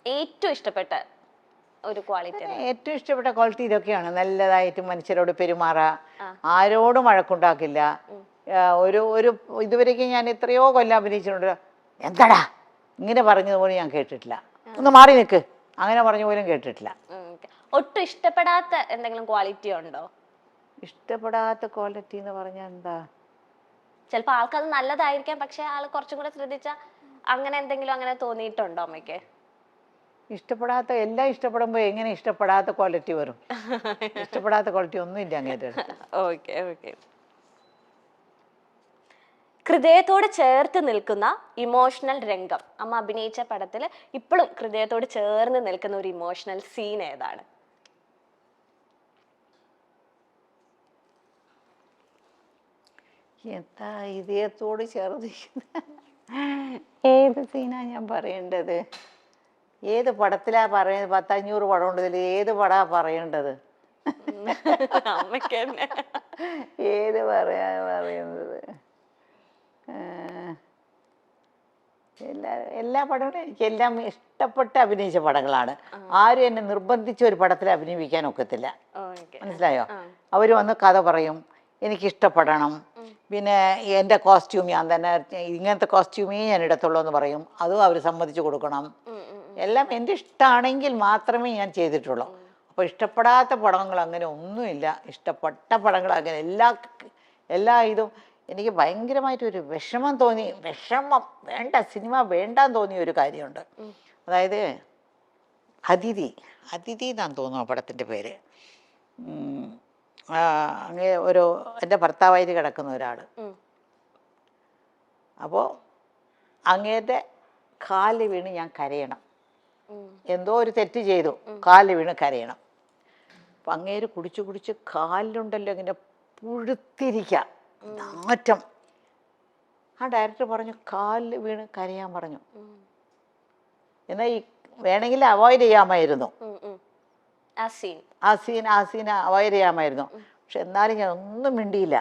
ഏറ്റവും ഇഷ്ടപ്പെട്ട ഒരു ക്വാളിറ്റി. ഏറ്റവും ഇഷ്ടപ്പെട്ട ക്വാളിറ്റി ഇതൊക്കെയാണ്. നല്ലതായിട്ട് മനുഷ്യരോട് പെരുമാറാ, ആരോടും വഴക്കുണ്ടാക്കില്ല. ഒരു ഇതുവരെയ്ക്കും ഞാൻ എത്രയോ കൊല്ലം അഭിനയിച്ചിട്ടുണ്ട്, എന്താടാ ഇങ്ങനെ പറഞ്ഞതുപോലെ ഞാൻ കേട്ടിട്ടില്ല. ഒന്ന് മാറി നിൽക്ക് അങ്ങനെ പറഞ്ഞ പോലും കേട്ടിട്ടില്ല. ഒട്ടും ഇഷ്ടപ്പെടാത്ത എന്തെങ്കിലും ക്വാളിറ്റി ഉണ്ടോ? ഇഷ്ടപ്പെടാത്ത ക്വാളിറ്റി എന്ന് പറഞ്ഞാൽ എന്താ? ചിലപ്പോ ആൾക്കത് നല്ലതായിരിക്കാം, പക്ഷെ ആള് കുറച്ചും കൂടെ ശ്രദ്ധിച്ച അങ്ങനെ എന്തെങ്കിലും അങ്ങനെ തോന്നിയിട്ടുണ്ടോ അമ്മയ്ക്ക്? ഇഷ്ടപ്പെടാത്ത എല്ലാം ഇഷ്ടപ്പെടുമ്പോൾ എങ്ങനെ ഇഷ്ടപ്പെടാത്ത ക്വാളിറ്റി വരും? ഇഷ്ടപ്പെടാത്ത ക്വാളിറ്റി ഒന്നും ഇല്ല അങ്ങേറ്റ. Okay okay. ഹൃദയത്തോട് ചേർത്ത് നിൽക്കുന്ന ഇമോഷണൽ രംഗം അമ്മ അഭിനയിച്ച പടത്തിൽ ഇപ്പോഴും ഹൃദയത്തോട് ചേർന്ന് നിൽക്കുന്ന ഒരു ഇമോഷണൽ സീൻ ഏതാണ്? എന്താ ഹൃദയത്തോട് ചേർന്ന് ഏത് സീനാ ഞാൻ പറയേണ്ടത്? ഏത് പടത്തിലാ പറയുന്നത്? 500 പടം ഉണ്ടതിൽ ഏത് പടാ പറയേണ്ടത്? ഏത് പറയുന്നത്? എല്ലാ പടങ്ങളും എനിക്കെല്ലാം ഇഷ്ടപ്പെട്ട് അഭിനയിച്ച പടങ്ങളാണ്. ആരും എന്നെ നിർബന്ധിച്ച ഒരു പടത്തിൽ അഭിനയിക്കാൻ ഒക്കത്തില്ല, മനസ്സിലായോ? അവർ വന്ന് കഥ പറയും, എനിക്കിഷ്ടപ്പെടണം, പിന്നെ എൻ്റെ കോസ്റ്റ്യൂം ഞാൻ തന്നെ ഇങ്ങനത്തെ കോസ്റ്റ്യൂമേ ഞാൻ ഇടത്തുള്ളൂ എന്ന് പറയും, അതും അവർ സമ്മതിച്ചു കൊടുക്കണം. എല്ലാം എൻ്റെ ഇഷ്ടമാണെങ്കിൽ മാത്രമേ ഞാൻ ചെയ്തിട്ടുള്ളൂ. അപ്പോൾ ഇഷ്ടപ്പെടാത്ത പടങ്ങൾ അങ്ങനെ ഒന്നുമില്ല, ഇഷ്ടപ്പെട്ട പടങ്ങൾ അങ്ങനെ എല്ലാ ഇതും. എനിക്ക് ഭയങ്കരമായിട്ടൊരു വിഷമം തോന്നി, വിഷമം വേണ്ട സിനിമ വേണ്ടാന്ന് തോന്നിയ ഒരു കാര്യമുണ്ട്. അതായത് അതിഥി എന്നാണ് തോന്നുന്നു ആ പടത്തിൻ്റെ പേര്. അങ്ങേ എൻ്റെ ഭർത്താവായിട്ട് കിടക്കുന്ന ഒരാൾ, അപ്പോൾ അങ്ങേരുടെ കാലിൽ വീണ് ഞാൻ കരയണം, എന്തോ ഒരു തെറ്റ് ചെയ്തു, കാലിൽ വീണ് കരയണം. അപ്പം അങ്ങേര് കുടിച്ച് കാലിലുണ്ടല്ലോ ഇങ്ങനെ പുഴുത്തിരിക്കാം നാറ്റം. ആ ഡയറക്ടർ പറഞ്ഞു കാലിൽ വീണ് കരയാൻ പറഞ്ഞു. എന്നാൽ ഈ വേണമെങ്കിൽ അവോയ്ഡ് ചെയ്യാമായിരുന്നു, ആ സീൻ അവോയ്ഡ് ചെയ്യാമായിരുന്നു. പക്ഷെ എന്നാലും ഞാൻ ഒന്നും മിണ്ടിയില്ല.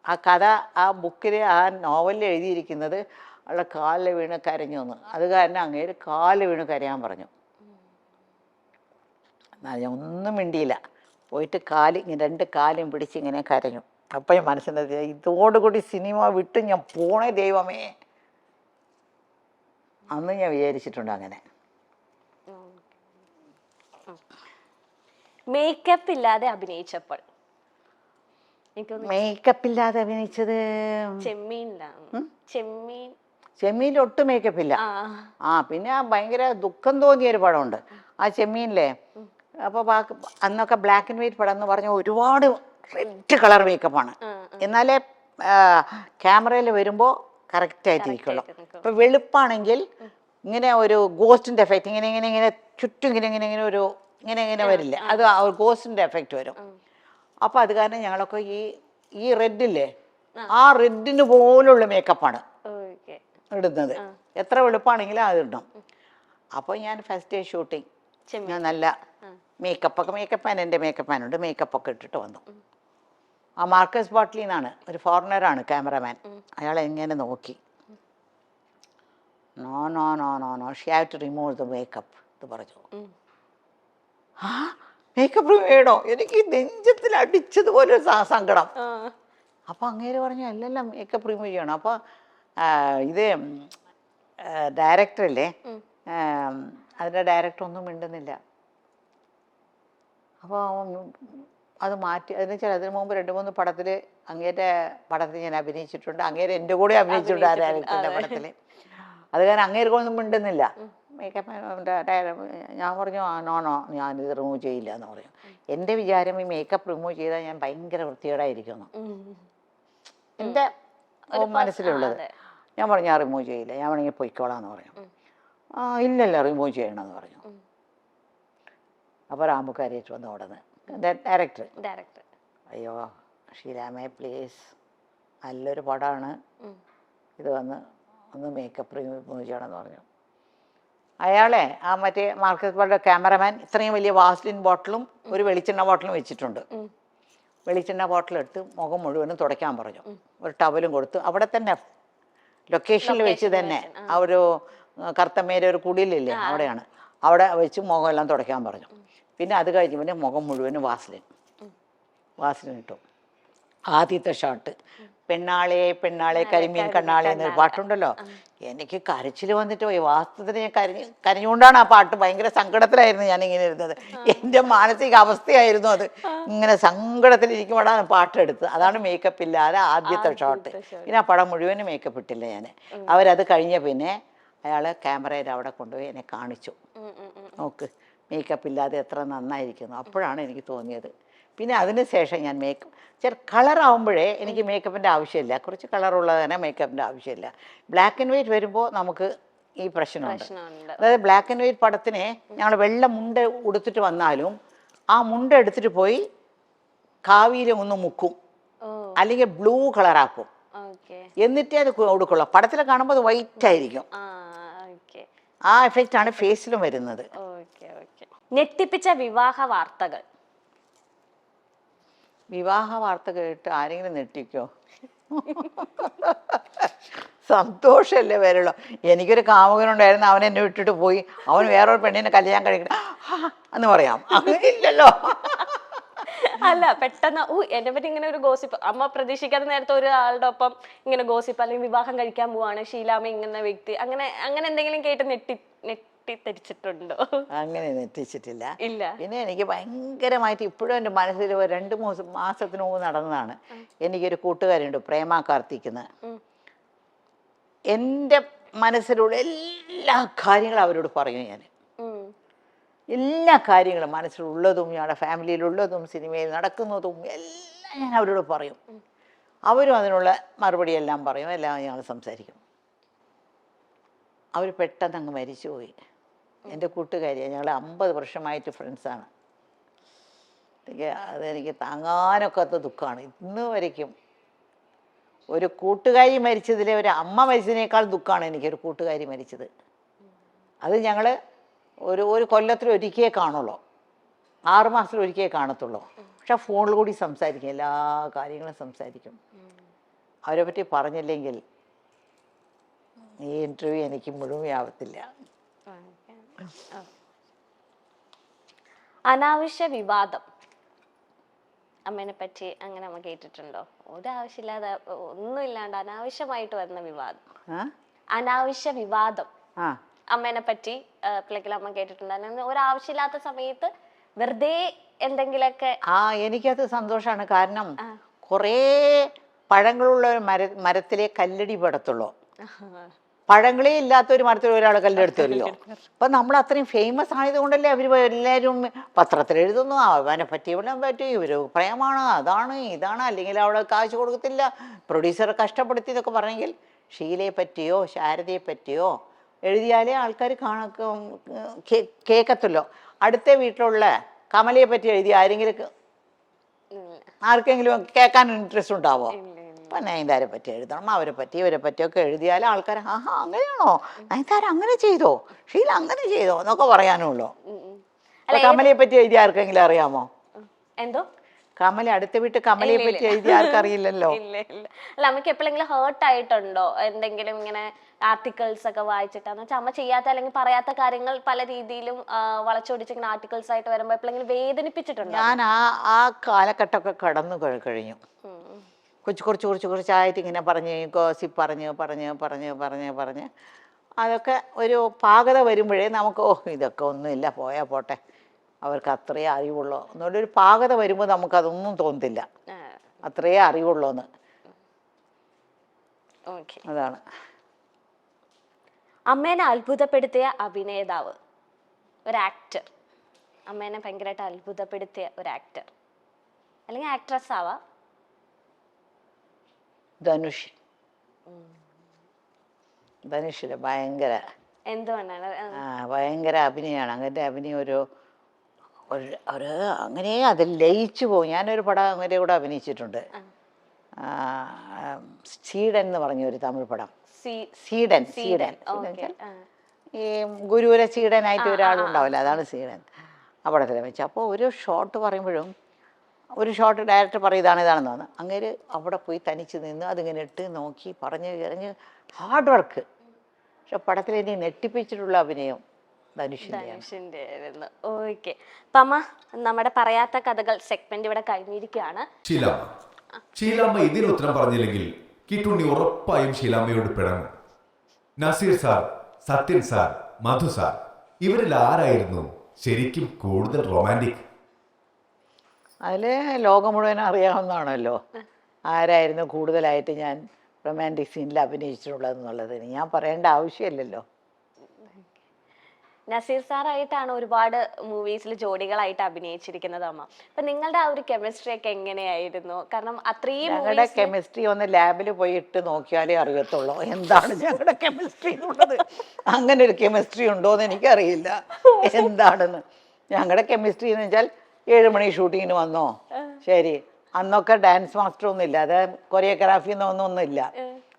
ആ കഥ ആ ബുക്കിൽ ആ നോവലിൽ എഴുതിയിരിക്കുന്നത് അവളുടെ കാലിൽ വീണ് കരഞ്ഞു എന്ന്. അത് കാരണം അങ്ങേര് കാലിൽ വീണ് കരയാൻ പറഞ്ഞു. എന്നാൽ ഞാൻ ഒന്നും മിണ്ടിയില്ല, പോയിട്ട് രണ്ട് കാലും പിടിച്ച് ഇങ്ങനെ കരഞ്ഞു. അപ്പം ഞാൻ മനസ്സിലാക്കി ഇതോടുകൂടി സിനിമ വിട്ട് ഞാൻ പോണേ ദൈവമേ അന്ന് ഞാൻ വിചാരിച്ചിട്ടുണ്ട്. അങ്ങനെ മേക്കപ്പ് ഇല്ലാതെ അഭിനയിച്ചപ്പോൾ മേക്കപ്പ് ഇല്ലാതെ അഭിനയിച്ചത് ചെമ്മീൻ ചെമ്മീനിൽ ഒട്ടും മേക്കപ്പ് ഇല്ല. ആ പിന്നെ ഭയങ്കര ദുഃഖം തോന്നിയൊരു പടമുണ്ട് ആ ചെമ്മീനിലെ. അപ്പോൾ അന്നൊക്കെ ബ്ലാക്ക് ആൻഡ് വൈറ്റ് പടം എന്ന് പറഞ്ഞാൽ ഒരുപാട് റെഡ് കളർ മേക്കപ്പാണ്. എന്നാലേ ക്യാമറയിൽ വരുമ്പോൾ കറക്റ്റായിട്ടിരിക്കുള്ളൂ. ഇപ്പോൾ വെളുപ്പാണെങ്കിൽ ഇങ്ങനെ ഒരു ഗോസ്റ്റിൻ്റെ എഫക്റ്റ് ഇങ്ങനെ ഇങ്ങനെ ഇങ്ങനെ ചുറ്റും ഇങ്ങനെ ഇങ്ങനെ ഇങ്ങനെ ഒരു ഇങ്ങനെ ഇങ്ങനെ വരില്ല, അത് ഗോസ്റ്റിൻ്റെ എഫക്റ്റ് വരും. അപ്പോൾ അത് കാരണം ഞങ്ങളൊക്കെ ഈ റെഡില്ലേ, ആ റെഡിന് പോലുള്ള മേക്കപ്പാണ് ഇടുന്നത്. എത്ര വെളുപ്പാണെങ്കിലും അത് ഇടണം. അപ്പോൾ ഞാൻ ഫസ്റ്റ് ഡേ ഷൂട്ടിങ് ഞാൻ നല്ല മേക്കപ്പ് മാൻ, എൻ്റെ മേക്കപ്പ് മാനുണ്ട്, മേക്കപ്പൊക്കെ ഇട്ടിട്ട് വന്നു. ആ മാർക്കസ് ബോട്ട്ലി എന്നാണ്, ഒരു ഫോറിനറാണ് ക്യാമറമാൻ. അയാൾ എങ്ങനെ നോക്കി, no no no no no she have to remove the makeup എന്ന് പറഞ്ഞു. ആ മേക്കപ്പ് റിമൂവ് ചെയ്യണോ? എനിക്ക് നെഞ്ചത്തിൽ അടിച്ചതുപോലെ ഒരു സങ്കടം. അപ്പോൾ അങ്ങേര് പറഞ്ഞു അല്ലല്ല മേക്കപ്പ് റിമൂവ് ചെയ്യണം. അപ്പോൾ ഇത് ഡയറക്ടറല്ലേ, അതിൻ്റെ ഡയറക്ടർ ഒന്നും മിണ്ടുന്നില്ല. അപ്പോൾ അത് മാറ്റി. അതിന് വെച്ചാൽ അതിന് മുമ്പ് 2-3 പടത്തിൽ അങ്ങേരുടെ പടത്തിൽ ഞാൻ അഭിനയിച്ചിട്ടുണ്ട്, അങ്ങേര് എൻ്റെ കൂടെ അഭിനയിച്ചിട്ടുണ്ട് ആ ഡയറക്ടറിൻ്റെ പടത്തിൽ. അത് കാരണം അങ്ങേർക്കൊന്നും മിണ്ടുന്നില്ല. മേക്കപ്പ് ഞാൻ പറഞ്ഞു നോ നോ ഞാനിത് റിമൂവ് ചെയ്യില്ല എന്ന് പറഞ്ഞു. എൻ്റെ വിചാരം ഈ മേക്കപ്പ് റിമൂവ് ചെയ്താൽ ഞാൻ ഭയങ്കര വൃത്തികേടായിരിക്കുന്നു, എൻ്റെ മനസ്സിലുള്ളത്. ഞാൻ പറഞ്ഞു ഞാൻ റിമൂവ് ചെയ്യില്ല, ഞാൻ വേണമെങ്കിൽ പൊയ്ക്കോളാന്ന് പറഞ്ഞു. ഇല്ലല്ല റിമൂവ് ചെയ്യണമെന്ന് പറഞ്ഞു. അപ്പോൾ റാമുക്കാരിയിട്ട് വന്ന് ഓടുന്നത് ഡയറക്ടർ. അയ്യോ ഷീലാമേ പ്ലീസ്, നല്ലൊരു പടമാണ് ഇത്, ഒന്ന് മേക്കപ്പ് റിമൂവ് ചെയ്യണമെന്ന് പറഞ്ഞു. അയാളെ ആ മറ്റേ മാർക്കറ്റ് ബോർഡ് ക്യാമറമാൻ ഇത്രയും വലിയ വാസ്ലിൻ ബോട്ടിലും ഒരു വെളിച്ചെണ്ണ ബോട്ടിലും വെച്ചിട്ടുണ്ട്. വെളിച്ചെണ്ണ ബോട്ടിലെടുത്ത് മുഖം മുഴുവനും തുടയ്ക്കാൻ പറഞ്ഞു. ഒരു ടവലും കൊടുത്ത് അവിടെ തന്നെ ലൊക്കേഷനിൽ വെച്ച് തന്നെ ആ ഒരു കറുത്തമ്മേരെ ഒരു കുടിലില്ലേ അവിടെയാണ്, അവിടെ വെച്ച് മുഖമെല്ലാം തുടയ്ക്കാൻ പറഞ്ഞു. പിന്നെ അത് കഴിഞ്ഞ് പിന്നെ മുഖം മുഴുവനും വാസ്ലിൻ ഇട്ടു. ആദ്യത്തെ ഷോട്ട് പെണ്ണാളെ പെണ്ണാളെ കരിമീൻ കണ്ണാളെ എന്നൊരു പാട്ടുണ്ടല്ലോ, എനിക്ക് കരച്ചിൽ വന്നിട്ട് പോയി. വാസ്തവത്തിൽ ഞാൻ കരഞ്ഞുകൊണ്ടാണ് ആ പാട്ട്, ഭയങ്കര സങ്കടത്തിലായിരുന്നു ഞാനിങ്ങനെ ഇരുന്നത്. എൻ്റെ മാനസിക അവസ്ഥയായിരുന്നു അത്. ഇങ്ങനെ സങ്കടത്തിലിരിക്കുമ്പോഴാണ് പാട്ടെടുത്തത്. അതാണ് മേക്കപ്പ് ഇല്ലാതെ ആദ്യത്തെ ഷോട്ട്. പിന്നെ ആ പടം മുഴുവനും മേക്കപ്പ് ഇട്ടില്ല ഞാൻ. അവരത് കഴിഞ്ഞ പിന്നെ അയാൾ ക്യാമറയിൽ അവിടെ കൊണ്ടുപോയി എന്നെ കാണിച്ചു, നോക്ക് മേക്കപ്പ് ഇല്ലാതെ എത്ര നന്നായിരിക്കുന്നു. അപ്പോഴാണ് എനിക്ക് തോന്നിയത്. പിന്നെ അതിന് ശേഷം ഞാൻ കളറാവുമ്പോഴേ എനിക്ക് മേക്കപ്പിൻ്റെ ആവശ്യമില്ല, കുറച്ച് കളറുള്ളത് തന്നെ മേക്കപ്പിൻ്റെ ആവശ്യമില്ല. ബ്ലാക്ക് ആൻഡ് വൈറ്റ് വരുമ്പോൾ നമുക്ക് ഈ പ്രശ്നമുണ്ട്. അതായത് ബ്ലാക്ക് ആൻഡ് വൈറ്റ് പടത്തിന് ഞങ്ങൾ വെള്ള മുണ്ട് ഉടുത്തിട്ട് വന്നാലും ആ മുണ്ട് എടുത്തിട്ട് പോയി കാവിയിൽ ഒന്ന് മുക്കും, അല്ലെങ്കിൽ ബ്ലൂ കളറാക്കും, എന്നിട്ടേ അത് കൊടുക്കുള്ളൂ. പടത്തിൽ കാണുമ്പോൾ അത് വൈറ്റ് ആയിരിക്കും. ആ എഫക്റ്റ് ആണ് ഫേസിലും വരുന്നത്. ഞെട്ടിപ്പിച്ച വിവാഹ വാർത്തകൾ. വിവാഹ വാർത്ത കേട്ട് ആരെങ്കിലും നെട്ടിക്കോ? സന്തോഷമല്ലേ വരുള്ളൂ. എനിക്കൊരു കാമുകനുണ്ടായിരുന്നു, അവൻ എന്നെ വിട്ടിട്ട് പോയി, അവൻ വേറൊരു പെണ്ണിനെ കല്യാണം കഴിക്കണം എന്ന് പറയാം, അങ്ങനെയില്ലല്ലോ. അല്ല പെട്ടെന്ന് എന്നെ പറ്റി ഇങ്ങനെ ഒരു ഗോസിപ്പ്, അമ്മ പ്രതീക്ഷിക്കാത്ത നേരത്തെ ഒരാളുടെ ഒപ്പം ഇങ്ങനെ ഗോസിപ്പ്, അല്ലെങ്കിൽ വിവാഹം കഴിക്കാൻ പോവാണ് ഷീലാമ്മ ഇങ്ങനെ വ്യക്തി, അങ്ങനെ എന്തെങ്കിലും കേട്ട് നെട്ടിത്തെരിച്ചിട്ടുണ്ടോ? അങ്ങനെ നെറ്റിച്ചിട്ടില്ല. ഇല്ല. പിന്നെ എനിക്ക് ഭയങ്കരമായിട്ട് ഇപ്പോഴും എൻ്റെ മനസ്സിൽ 2-3 മാസത്തിന് മുമ്പ് നടന്നതാണ്. എനിക്കൊരു കൂട്ടുകാരുണ്ട്, പ്രേമ കാർത്തിക്കുന്ന. എൻ്റെ മനസ്സിലുള്ള എല്ലാ കാര്യങ്ങളും അവരോട് പറയും ഞാൻ. എല്ലാ കാര്യങ്ങളും മനസ്സിലുള്ളതും ഞങ്ങളുടെ ഫാമിലിയിലുള്ളതും സിനിമയിൽ നടക്കുന്നതും എല്ലാം ഞാൻ അവരോട് പറയും. അവരും അതിനുള്ള മറുപടി എല്ലാം പറയും, എല്ലാം ഞങ്ങൾ സംസാരിക്കും. അവർ പെട്ടെന്ന് അങ്ങ് മരിച്ചുപോയി. എൻ്റെ കൂട്ടുകാരിയാണ്, ഞങ്ങൾ 50 വർഷമായിട്ട് ഫ്രണ്ട്സാണ്. അതെനിക്ക് താങ്ങാനൊക്കാത്ത ദുഃഖമാണ് ഇന്ന് വരയ്ക്കും. ഒരു കൂട്ടുകാരി മരിച്ചതിലെ ഒരു അമ്മ മരിച്ചതിനേക്കാൾ ദുഃഖമാണ് എനിക്കൊരു കൂട്ടുകാരി മരിച്ചത്. അത് ഞങ്ങൾ ഒരു കൊല്ലത്തിലൊരിക്കേ കാണുള്ളൂ, 6 മാസത്തിലൊരിക്കേ കാണത്തുള്ളൂ. പക്ഷെ ഫോണിൽ കൂടി സംസാരിക്കും, എല്ലാ കാര്യങ്ങളും സംസാരിക്കും. അവരെ പറ്റി പറഞ്ഞില്ലെങ്കിൽ ഈ ഇൻ്റർവ്യൂ എനിക്ക് മുഴുവനാവത്തില്ല. അനാവശ്യ വിവാദം അമ്മേനെ പറ്റി അങ്ങനെ അമ്മ കേട്ടിട്ടുണ്ടോ? ഒരാവശ്യമില്ലാതെ ഒന്നുമില്ലാണ്ട് അനാവശ്യമായിട്ട് വരുന്ന വിവാദം, അനാവശ്യ വിവാദം അമ്മേനെ പറ്റി പിള്ളേക്കിൽ അമ്മ കേട്ടിട്ടുണ്ടായിരുന്നു? ഒരാവശ്യമില്ലാത്ത സമയത്ത് വെറുതെ എന്തെങ്കിലൊക്കെ. എനിക്കത് സന്തോഷമാണ്. കാരണം കുറേ പഴങ്ങളുള്ള ഒരു മരത്തിലെ കല്ലടി പെടത്തുള്ളൂ. പഴങ്ങളേ ഇല്ലാത്ത ഒരു മരത്തിൽ ഒരാൾ കല്ലെടുത്തല്ലോ. അപ്പം നമ്മൾ അത്രയും ഫേമസ് ആയതുകൊണ്ടല്ലേ അവർ എല്ലാവരും പത്രത്തിൽ എഴുതുന്നു, അവനെ പറ്റി ഇവിടെ പറ്റി ഇവർ പ്രേമാണ്, അതാണ് ഇതാണ്, അല്ലെങ്കിൽ അവിടെ കാശ് കൊടുക്കത്തില്ല, പ്രൊഡ്യൂസറെ കഷ്ടപ്പെടുത്തി എന്നൊക്കെ പറഞ്ഞെങ്കിൽ ഷീലയെ പറ്റിയോ ശാരദയെ പറ്റിയോ എഴുതിയാലേ ആൾക്കാർ കേൾക്കത്തുള്ളൂ. അടുത്ത വീട്ടിലുള്ള കമലയെ പറ്റി എഴുതി ആർക്കെങ്കിലും കേൾക്കാൻ ഇൻട്രസ്റ്റ് ഉണ്ടാവോ? അപ്പം നയൻതാരെ പറ്റി എഴുതണം, അവരെ പറ്റി ഇവരെ പറ്റിയൊക്കെ എഴുതിയാൽ ആൾക്കാർ ആഹാ അങ്ങനെയാണോ, നയൻതാര അങ്ങനെ ചെയ്തോ, ഷീല അങ്ങനെ ചെയ്തോ എന്നൊക്കെ പറയാനുള്ളൂ. കമലയെ പറ്റി എഴുതി ആർക്കെങ്കിലും അറിയാമോ? എന്തോ കമല, അടുത്ത വീട്ട് കമലയെ പറ്റി എഴുതി ആർക്കറിയില്ലല്ലോ. ഇല്ല ഇല്ല. അല്ല, അമ്മയ്ക്ക് എപ്പോഴെങ്കിലും ഹേർട്ട് ആയിട്ടുണ്ടോ എന്തെങ്കിലും ഇങ്ങനെ ആർട്ടിക്കിൾസ് ഒക്കെ വായിച്ചിട്ടാന്ന് വെച്ചാൽ അമ്മ ചെയ്യാത്ത അല്ലെങ്കിൽ പറയാത്ത കാര്യങ്ങൾ പല രീതിയിലും വളച്ചൊടിച്ചിങ്ങനെ ആർട്ടിക്കിൾസ് ആയിട്ട് വരുമ്പോൾ എപ്പോഴെങ്കിലും വേദനിപ്പിച്ചിട്ടുണ്ടോ? ഞാൻ ആ കാലഘട്ടമൊക്കെ കടന്നു കഴിഞ്ഞു. കുറച്ചായിട്ട് ഇങ്ങനെ ഗോസിപ്പ് പറഞ്ഞ് അതൊക്കെ ഒരു പാകത വരുമ്പോഴേ നമുക്ക് ഇതൊക്കെ ഒന്നുമില്ല, പോയാൽ പോട്ടെ, അവർക്ക് അത്രയേ അറിവുള്ളൂ എന്നുള്ളൊരു പാകത വരുമ്പോൾ നമുക്കതൊന്നും തോന്നത്തില്ല, അത്രയേ അറിവുള്ളൂ എന്ന്. അതാണ്. അമ്മേനെ അത്ഭുതപ്പെടുത്തിയ അഭിനേതാവ്, ഒരു ആക്ടർ, അമ്മേനെ ഭയങ്കരമായിട്ട് അത്ഭുതപ്പെടുത്തിയ ഒരു ആക്ടർ അല്ലെങ്കിൽ ആക്ട്രസ് ആവാ? ധനുഷില് ഭയങ്കര എന്തുകൊണ്ടാണ്? ഭയങ്കര അഭിനയമാണ്. അങ്ങനത്തെ അഭിനയം ഒരു അങ്ങനെ അതിൽ ലയിച്ചു പോകും. ഞാനൊരു പടം അങ്ങനെ കൂടെ അഭിനയിച്ചിട്ടുണ്ട്, സീഡൻ എന്ന് പറഞ്ഞ ഒരു തമിഴ് പടം. സീഡൻ ഈ ഗുരുവിലെ സീഡനായിട്ട് ഒരാളുണ്ടാവില്ല, അതാണ് സീഡൻ. ആ പടത്തിൽ വെച്ച് അപ്പോൾ ഒരു ഷോട്ട് പറയുമ്പോഴും ഒരു ഷോട്ട് ഡയറക്ടർ പറയും ഇതാണെന്ന് തോന്നുന്നു, അങ്ങനെ അവിടെ പോയി തനിച്ച് നിന്ന് അതിങ്ങനെ ഇട്ട് നോക്കി പറഞ്ഞ് ഹാർഡ് വർക്ക്. പക്ഷെ പടത്തിൽ ഇനി നെട്ടിപ്പിച്ചിട്ടുള്ള അഭിനയം ധനുഷിൻ്റെ ആയിരുന്നു. ഓക്കെ. അപ്പം അമ്മ, നമ്മുടെ പറയാത്ത കഥകൾ സെഗ്മെന്റ് ഇവിടെ കഴിഞ്ഞിരിക്കുകയാണ്. ഷീലാമ്മ ഇതിന് ഉത്തരം പറഞ്ഞില്ലെങ്കിൽ കിട്ടുണ്ണി ഉറപ്പായും ഷീലാമ്മയോട് പിണങ്ങും. നസീർ സാർ, സത്യൻ സാർ, മധു സാർ, ഇവരിൽ ആരായിരുന്നു ശരിക്കും കൂടുതൽ റൊമാൻറ്റിക്? അതിൽ ലോകം മുഴുവൻ അറിയാവുന്നതാണല്ലോ ആരായിരുന്നു കൂടുതലായിട്ട് ഞാൻ റൊമാൻറ്റിക് സീനിൽ അഭിനയിച്ചിട്ടുള്ളതെന്നുള്ളത് ഞാൻ പറയേണ്ട ആവശ്യമില്ലല്ലോ. നസീർ സാറായിട്ടാണ് ഒരുപാട് മൂവീസിൽ ജോഡികളായിട്ട് അഭിനയിച്ചിരിക്കുന്നത് അമ്മ. അപ്പൊ നിങ്ങളുടെ ആ ഒരു കെമിസ്ട്രി ഒക്കെ എങ്ങനെയായിരുന്നു? കാരണം അത്രയും ഞങ്ങളുടെ കെമിസ്ട്രി ഒന്ന് ലാബിൽ പോയി ഇട്ട് നോക്കിയാലേ അറിയത്തുള്ളൂ എന്താണ് ഞങ്ങളുടെ കെമിസ്ട്രി എന്നുള്ളത്. അങ്ങനെ ഒരു കെമിസ്ട്രി ഉണ്ടോ എന്ന് എനിക്കറിയില്ല എന്താണെന്ന്. ഞങ്ങളുടെ കെമിസ്ട്രി എന്ന് വെച്ചാൽ 7 മണി ഷൂട്ടിങ്ങിന് വന്നോ, ശരി, അന്നൊക്കെ ഡാൻസ് മാസ്റ്റർ ഒന്നും ഇല്ല, അത് കൊറിയോഗ്രാഫി ഒന്നും ഇല്ല.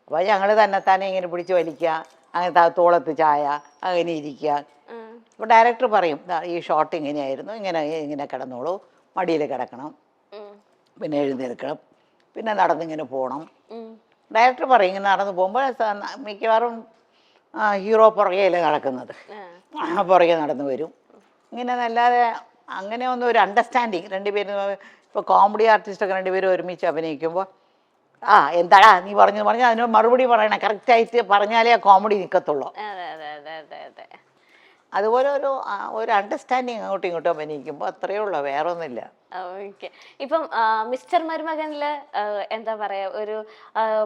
അപ്പോൾ ഞങ്ങൾ തന്നെത്താനെ ഇങ്ങനെ പിടിച്ച് വലിക്കുക, അങ്ങനെ തോളത്ത് ചായ, അങ്ങനെ ഇരിക്കുക. അപ്പോൾ ഡയറക്ടർ പറയും ഈ ഷോട്ട് ഇങ്ങനെയായിരുന്നു, ഇങ്ങനെ കിടന്നോളൂ, മടിയിൽ കിടക്കണം, പിന്നെ എഴുന്നേൽക്കണം, പിന്നെ നടന്നിങ്ങനെ പോകണം. ഡയറക്ടർ പറയും ഇങ്ങനെ നടന്നു പോകുമ്പോൾ മിക്കവാറും ഹീറോ പുറകെയല്ലേ നടക്കുന്നത്, പുറകെ നടന്നു വരും. ഇങ്ങനെ അല്ലാതെ അങ്ങനെ ഒന്നും ഒരു അണ്ടർസ്റ്റാൻഡിങ് രണ്ടുപേരും. ഇപ്പോൾ കോമഡി ആർട്ടിസ്റ്റൊക്കെ രണ്ടുപേരും ഒരുമിച്ച് അഭിനയിക്കുമ്പോൾ എന്താടാ നീ പറഞ്ഞു അതിന് മറുപടി പറയണം, കറക്റ്റായിട്ട് പറഞ്ഞാലേ ആ കോമഡി നിൽക്കത്തുള്ളൂ. അതുപോലെ ഒരു അണ്ടർസ്റ്റാൻഡിങ് അങ്ങോട്ടും ഇങ്ങോട്ടും അഭിനയിക്കുമ്പോൾ അത്രയേ ഉള്ളൂ, വേറെ ഒന്നുമില്ല. ഓക്കെ. ഇപ്പം മിസ്റ്റർ മരുമകനില് എന്താ പറയാ, ഒരു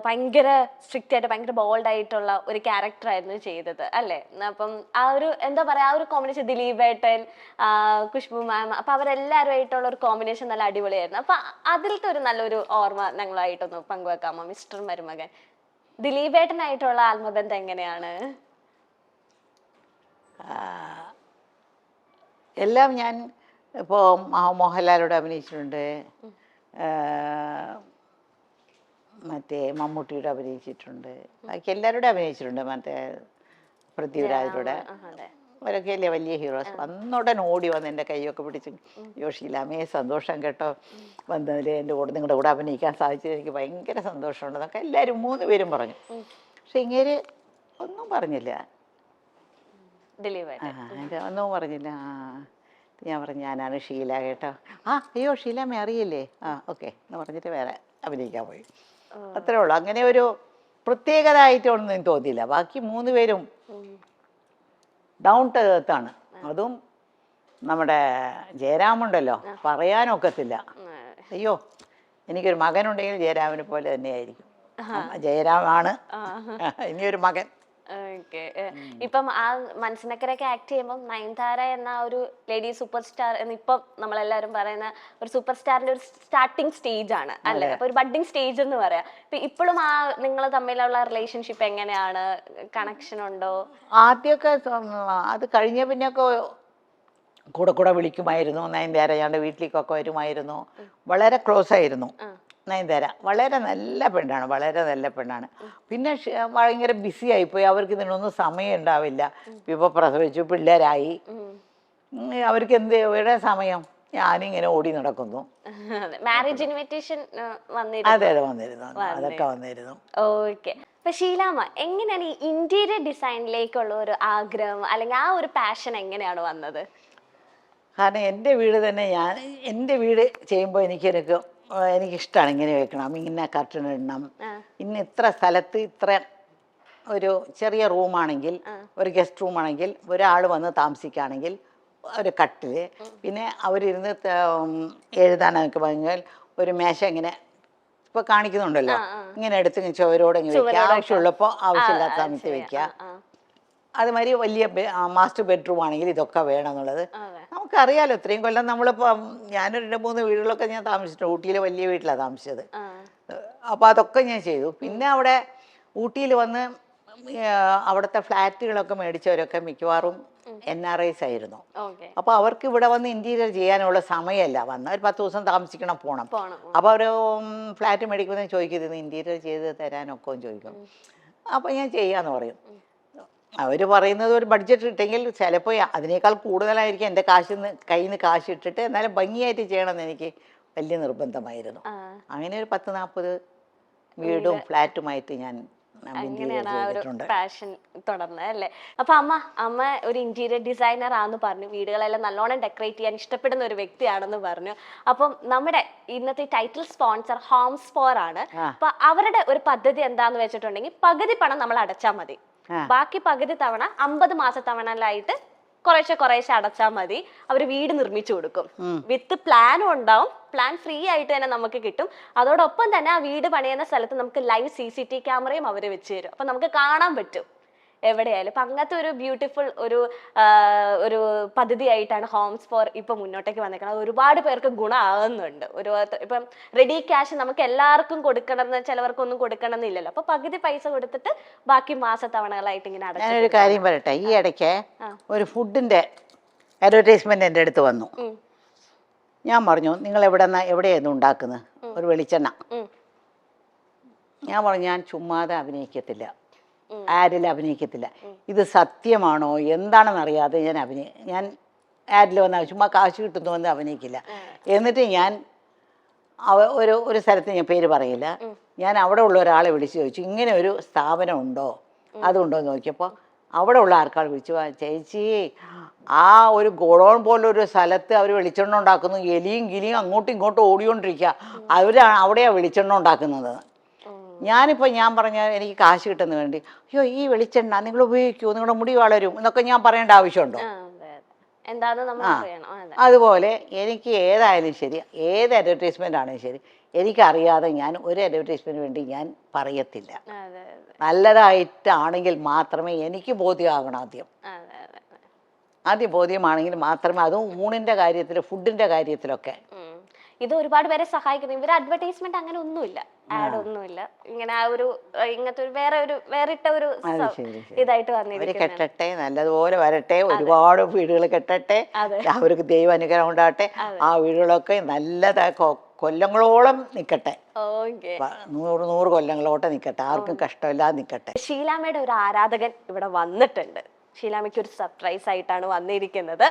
ഭയങ്കര സ്ട്രിക്റ്റ് ആയിട്ട് ഭയങ്കര ബോൾഡ് ആയിട്ടുള്ള ഒരു ക്യാരക്ടർ ആയിരുന്നു ചെയ്തത് അല്ലേ? അപ്പം ആ ഒരു എന്താ പറയാ, ആ ഒരു കോമ്പിനേഷൻ, ദിലീപ് ഏട്ടൻ, ഖുഷ്ബു മാം, അപ്പൊ അവരെല്ലാവരും ആയിട്ടുള്ള ഒരു കോമ്പിനേഷൻ നല്ല അടിപൊളിയായിരുന്നു. അപ്പൊ അതിലത്തെ ഒരു നല്ലൊരു ഓർമ്മ ഞങ്ങളായിട്ടൊന്ന് പങ്കുവെക്കാമോ? മിസ്റ്റർ മരുമകൻ ദിലീപ് ഏട്ടനായിട്ടുള്ള ആത്മബന്ധം എങ്ങനെയാണ്? എല്ലാം ഞാൻ ഇപ്പോൾ മോഹൻലാലോട് അഭിനയിച്ചിട്ടുണ്ട്, മറ്റേ മമ്മൂട്ടിയുടെ അഭിനയിച്ചിട്ടുണ്ട്, ബാക്കി എല്ലാവരോടും അഭിനയിച്ചിട്ടുണ്ട്, മറ്റേ പൃഥ്വിരാജിലൂടെ. അവരൊക്കെ അല്ലേ വലിയ ഹീറോസ്. വന്നുടൻ ഓടി വന്ന് എൻ്റെ കൈയൊക്കെ പിടിച്ച് യോഷിലാമേ സന്തോഷം കേട്ടോ വന്നതിൽ എൻ്റെ കൂടെ നിങ്ങളുടെ കൂടെ അഭിനയിക്കാൻ സാധിച്ചത് എനിക്ക് ഭയങ്കര സന്തോഷമുണ്ട് എന്നൊക്കെ എല്ലാവരും 3 പേരും പറഞ്ഞു. പക്ഷെ ഇങ്ങനെ ഒന്നും പറഞ്ഞില്ല, ഒന്നും പറഞ്ഞില്ല. ഞാൻ പറഞ്ഞു ഞാനാണ് ഷീല കേട്ടോ. അയ്യോ ഷീലാമ്മ അറിയില്ലേ, ഓക്കെ എന്ന് പറഞ്ഞിട്ട് വേറെ അഭിനയിക്കാൻ പോയി. അത്രേ ഉള്ളൂ. അങ്ങനെ ഒരു പ്രത്യേകത ആയിട്ടൊന്നും തോന്നിയില്ല. ബാക്കി 3 പേരും ഡൗൺ ടു എർത്താണ്. അതും നമ്മുടെ ജയരാമുണ്ടല്ലോ, പറയാനൊക്കത്തില്ല. അയ്യോ എനിക്കൊരു മകനുണ്ടെങ്കിൽ ജയരാമനെ പോലെ തന്നെയായിരിക്കും. ജയരാമാണ് ഇനിയൊരു മകൻ. ഓക്കെ. ഇപ്പം ആ മനസ്സിനക്കരൊക്കെ ആക്ട് ചെയ്യുമ്പോൾ നയൻതാര എന്ന ഒരു ലേഡി സൂപ്പർ സ്റ്റാർ എന്ന് ഇപ്പം നമ്മളെല്ലാവരും പറയുന്ന ഒരു സൂപ്പർ സ്റ്റാറിന്റെ ഒരു സ്റ്റാർട്ടിങ് സ്റ്റേജ് ആണ് അല്ലെ? അപ്പൊ ഒരു ബഡ്ഡിങ് സ്റ്റേജ് എന്ന് പറയാം. ഇപ്പൊ ഇപ്പോഴും ആ നിങ്ങൾ തമ്മിലുള്ള റിലേഷൻഷിപ്പ് എങ്ങനെയാണ്? കണക്ഷൻ ഉണ്ടോ? ആദ്യമൊക്കെ അത് കഴിഞ്ഞ പിന്നെയൊക്കെ കൂടെ കൂടെ വിളിക്കുമായിരുന്നു. നയൻതാര ഞങ്ങളുടെ വീട്ടിലേക്കൊക്കെ വരുമായിരുന്നു. വളരെ ക്ലോസ് ആയിരുന്നു നയൻതാര. വളരെ നല്ല പെണ്ണാണ്, വളരെ നല്ല പെണ്ണാണ്. പിന്നെ ഭയങ്കര ബിസി ആയിപ്പോയി. അവർക്ക് ഇതിനൊന്നും സമയം ഉണ്ടാവില്ല. ഇപ്പോൾ പ്രസവിച്ചു, പിള്ളേരായി, അവർക്ക് എവിടെ സമയം? ഞാനിങ്ങനെ ഓടി നടക്കുന്നു. മാരേജ് ഇൻവിറ്റേഷൻ അതെ അതെ വന്നിരുന്നു, അതൊക്കെ വന്നിരുന്നു. ഓക്കെ. അപ്പൊ ഷീലാമ്മ എങ്ങനെയാണ് ഈ ഇന്റീരിയർ ഡിസൈനിലേക്കുള്ള ഒരു ആഗ്രഹം അല്ലെങ്കിൽ ആ ഒരു പാഷൻ എങ്ങനെയാണ് വന്നത്? കാരണം എൻ്റെ വീട് തന്നെ എൻ്റെ വീട് ചെയ്യുമ്പോൾ എനിക്കിഷ്ടമാണ് ഇങ്ങനെ വെക്കണം, ഇങ്ങനെ കർട്ടൻ ഇടണം, ഇന്ന് ഇത്ര സ്ഥലത്ത് ഇത്ര ഒരു ചെറിയ റൂമാണെങ്കിൽ, ഒരു ഗസ്റ്റ് റൂമാണെങ്കിൽ, ഒരാൾ വന്ന് താമസിക്കുകയാണെങ്കിൽ ഒരു കട്ടില്, പിന്നെ അവരിരുന്ന് എഴുതാനൊക്കെ പറഞ്ഞാൽ ഒരു മേശ ഇങ്ങനെ ഇപ്പോൾ കാണിക്കുന്നുണ്ടല്ലോ, ഇങ്ങനെ എടുത്ത് ചുവരോടെ ഇങ്ങനെ വെക്കുക, ആവശ്യമുള്ളപ്പോൾ ആവശ്യമില്ലാത്ത സമയത്ത് വെക്കുക. അതുമാതിരി വലിയ മാസ്റ്റർ ബെഡ്റൂം ആണെങ്കിൽ ഇതൊക്കെ വേണം എന്നുള്ളത് നമുക്കറിയാലോ. ഇത്രയും കൊല്ലം നമ്മളിപ്പോൾ ഞാനൊരു 2-3 വീടുകളൊക്കെ ഞാൻ താമസിച്ചിട്ടുണ്ട്. ഊട്ടിയിലെ വലിയ വീട്ടിലാണ് താമസിച്ചത്. അപ്പോൾ അതൊക്കെ ഞാൻ ചെയ്തു. പിന്നെ അവിടെ ഊട്ടിയിൽ വന്ന് അവിടുത്തെ ഫ്ലാറ്റുകളൊക്കെ മേടിച്ചവരൊക്കെ മിക്കവാറും NRIs ആയിരുന്നു. അപ്പോൾ അവർക്ക് ഇവിടെ വന്ന് ഇൻറ്റീരിയർ ചെയ്യാനുള്ള സമയമല്ല. വന്ന ഒരു 10 ദിവസം താമസിക്കണം, പോകണം. അപ്പോൾ അവർ ഫ്ലാറ്റ് മേടിക്കുമ്പോൾ ചോദിക്കുന്നത് ഇൻറ്റീരിയർ ചെയ്ത് തരാനൊക്കെ ചോദിക്കും. അപ്പോൾ ഞാൻ ചെയ്യാമെന്ന് പറയും. അവർ പറയുന്നത് ഒരു ബഡ്ജറ്റ് ഇട്ടെങ്കിൽ ചിലപ്പോൾ അതിനേക്കാൾ കൂടുതലായിരിക്കും എൻ്റെ കയ്യിൽ നിന്ന് കാശ് ഇട്ടിട്ട് എന്നാലും ഭംഗിയായിട്ട് ചെയ്യണമെന്ന് എനിക്ക് വലിയ നിർബന്ധമായിരുന്നു. അങ്ങനെ ഒരു 10-40 വീടും ഫ്ലാറ്റുമായിട്ട് ഞാൻ അങ്ങനെയാണ് ആ ഒരു പാഷൻ തുടർന്നത് അല്ലേ? അപ്പൊ അമ്മ ഒരു ഇന്റീരിയർ ഡിസൈനർ ആണെന്ന് പറഞ്ഞു, വീടുകളെല്ലാം നല്ലോണം ഡെക്കറേറ്റ് ചെയ്യാൻ ഇഷ്ടപ്പെടുന്ന ഒരു വ്യക്തിയാണെന്ന് പറഞ്ഞു. അപ്പം നമ്മുടെ ഇന്നത്തെ ടൈറ്റിൽ സ്പോൺസർ ഹോംസ്പോർ ആണ്. അപ്പൊ അവരുടെ ഒരു പദ്ധതി എന്താന്ന് വെച്ചിട്ടുണ്ടെങ്കിൽ പകുതി പണം നമ്മൾ അടച്ചാൽ മതി, ബാക്കി പകുതി തവണ 50 മാസത്തവണലായിട്ട് കുറേശ്ശെ അടച്ചാൽ മതി. അവർ വീട് നിർമ്മിച്ചു കൊടുക്കും. വിത്ത് പ്ലാനും ഉണ്ടാവും. പ്ലാൻ ഫ്രീ ആയിട്ട് തന്നെ നമുക്ക് കിട്ടും. അതോടൊപ്പം തന്നെ ആ വീട് പണിയുന്ന സ്ഥലത്ത് നമുക്ക് ലൈവ് CCTV ക്യാമറയും അവർ വെച്ച് തരും. അപ്പൊ നമുക്ക് കാണാൻ പറ്റും എവിടെയായാലും. അപ്പൊ അങ്ങനത്തെ ഒരു ബ്യൂട്ടിഫുൾ ഒരു പദ്ധതിയായിട്ടാണ് ഹോംസ്പോർ ഇപ്പൊ മുന്നോട്ടേക്ക് വന്നേക്കുന്നത്. ഒരുപാട് പേർക്ക് ഗുണമാകുന്നുണ്ട്. ഇപ്പം റെഡി ക്യാഷ് നമുക്ക് എല്ലാവർക്കും കൊടുക്കണമെന്ന്, ചിലവർക്കൊന്നും കൊടുക്കണം എന്നില്ലല്ലോ. അപ്പൊ പകുതി പൈസ കൊടുത്തിട്ട് ബാക്കി മാസത്തവണകളായിട്ട് ഇങ്ങനെ അടച്ചു. ഞാനൊരു കാര്യം പറയട്ടെ. ഈ ഇടയ്ക്ക് ഒരു ഫുഡിന്റെ അഡ്വർടൈസ്മെന്റ് എൻ്റെ അടുത്ത് വന്നു. ഞാൻ പറഞ്ഞു, നിങ്ങൾ എവിടെയായിരുന്നു ഉണ്ടാക്കുന്നത്? ഒരു വെളിച്ചെണ്ണ. ഞാൻ പറഞ്ഞു, ഞാൻ ചുമ്മാതെ അഭിനയിക്കത്തില്ല, ആഡിൽ അഭിനയിക്കത്തില്ല. ഇത് സത്യമാണോ എന്താണെന്നറിയാതെ ഞാൻ ആഡിൽ വന്ന ചുമ്മാ കാശ് കിട്ടുന്നു എന്ന് അഭിനയിക്കില്ല. എന്നിട്ട് ഞാൻ ഒരു സ്ഥലത്ത് ഞാൻ പേര് പറയില്ല, ഞാൻ അവിടെ ഉള്ള ഒരാളെ വിളിച്ച് ചോദിച്ചു, ഇങ്ങനെ ഒരു സ്ഥാപനം ഉണ്ടോ, അതുണ്ടോ എന്ന് നോക്കിയപ്പോൾ അവിടെ ഉള്ള ആൾക്കാർ വിളിച്ചു, ചേച്ചി ആ ഒരു ഗോഡൗൺ പോലൊരു സ്ഥലത്ത് അവർ വെളിച്ചെണ്ണ ഉണ്ടാക്കുന്നു, എലിയും ഗിലിയും അങ്ങോട്ടും ഇങ്ങോട്ടും ഓടിക്കൊണ്ടിരിക്കുക, അവിടെയാണ് വെളിച്ചെണ്ണ ഉണ്ടാക്കുന്നത്. ഞാൻ പറഞ്ഞ എനിക്ക് കാശ് കിട്ടുന്ന വേണ്ടി, അയ്യോ ഈ വെളിച്ചെണ്ണ നിങ്ങൾ ഉപയോഗിക്കൂ, നിങ്ങളുടെ മുടി വളരും എന്നൊക്കെ ഞാൻ പറയേണ്ട ആവശ്യമുണ്ടോ? അതുപോലെ എനിക്ക് ഏതായാലും ശരി, ഏത് അഡ്വർടൈസ്മെന്റ് ആണെങ്കിലും ശരി, എനിക്കറിയാതെ ഞാൻ ഒരു അഡ്വർടൈസ്മെന്റ് വേണ്ടി ഞാൻ പറയത്തില്ല. നല്ലതായിട്ടാണെങ്കിൽ മാത്രമേ എനിക്ക് ബോധ്യമാകണം. ആദ്യം ബോധ്യമാണെങ്കിൽ മാത്രമേ, അതും ഊണിന്റെ കാര്യത്തിൽ, ഫുഡിന്റെ കാര്യത്തിലൊക്കെ. ഇത് ഒരുപാട് പേരെ സഹായിക്കുന്നു. ഇവര് അഡ്വർടൈസ്മെന്റ് അങ്ങനെ ഒന്നുമില്ല, ആഡ് ഒന്നുമില്ല. ഇങ്ങനെ ആ ഒരു ഇങ്ങനത്തെ ഒരു വേറിട്ട ഒരു ഇതായിട്ട് വന്നിരിക്കുന്നത്. കെട്ടട്ടെ, നല്ലതുപോലെ വരട്ടെ, ഒരുപാട് വീടുകൾ കെട്ടട്ടെ, അവർക്ക് ദൈവ അനുഗ്രഹം ഉണ്ടാകട്ടെ. ആ വീടുകളൊക്കെ നല്ലതാ കൊല്ലങ്ങളോളം നിൽക്കട്ടെ, 100 കൊല്ലങ്ങളോട്ടെ നിൽക്കട്ടെ, ആർക്കും കഷ്ടമില്ലാതെ നിൽക്കട്ടെ. ഷീലാമ്മയുടെ ഒരു ആരാധകൻ ഇവിടെ വന്നിട്ടുണ്ട്. ഷീലാമ്മയ്ക്ക് ഒരു സർപ്രൈസ് ആയിട്ടാണ് വന്നിരിക്കുന്നത്.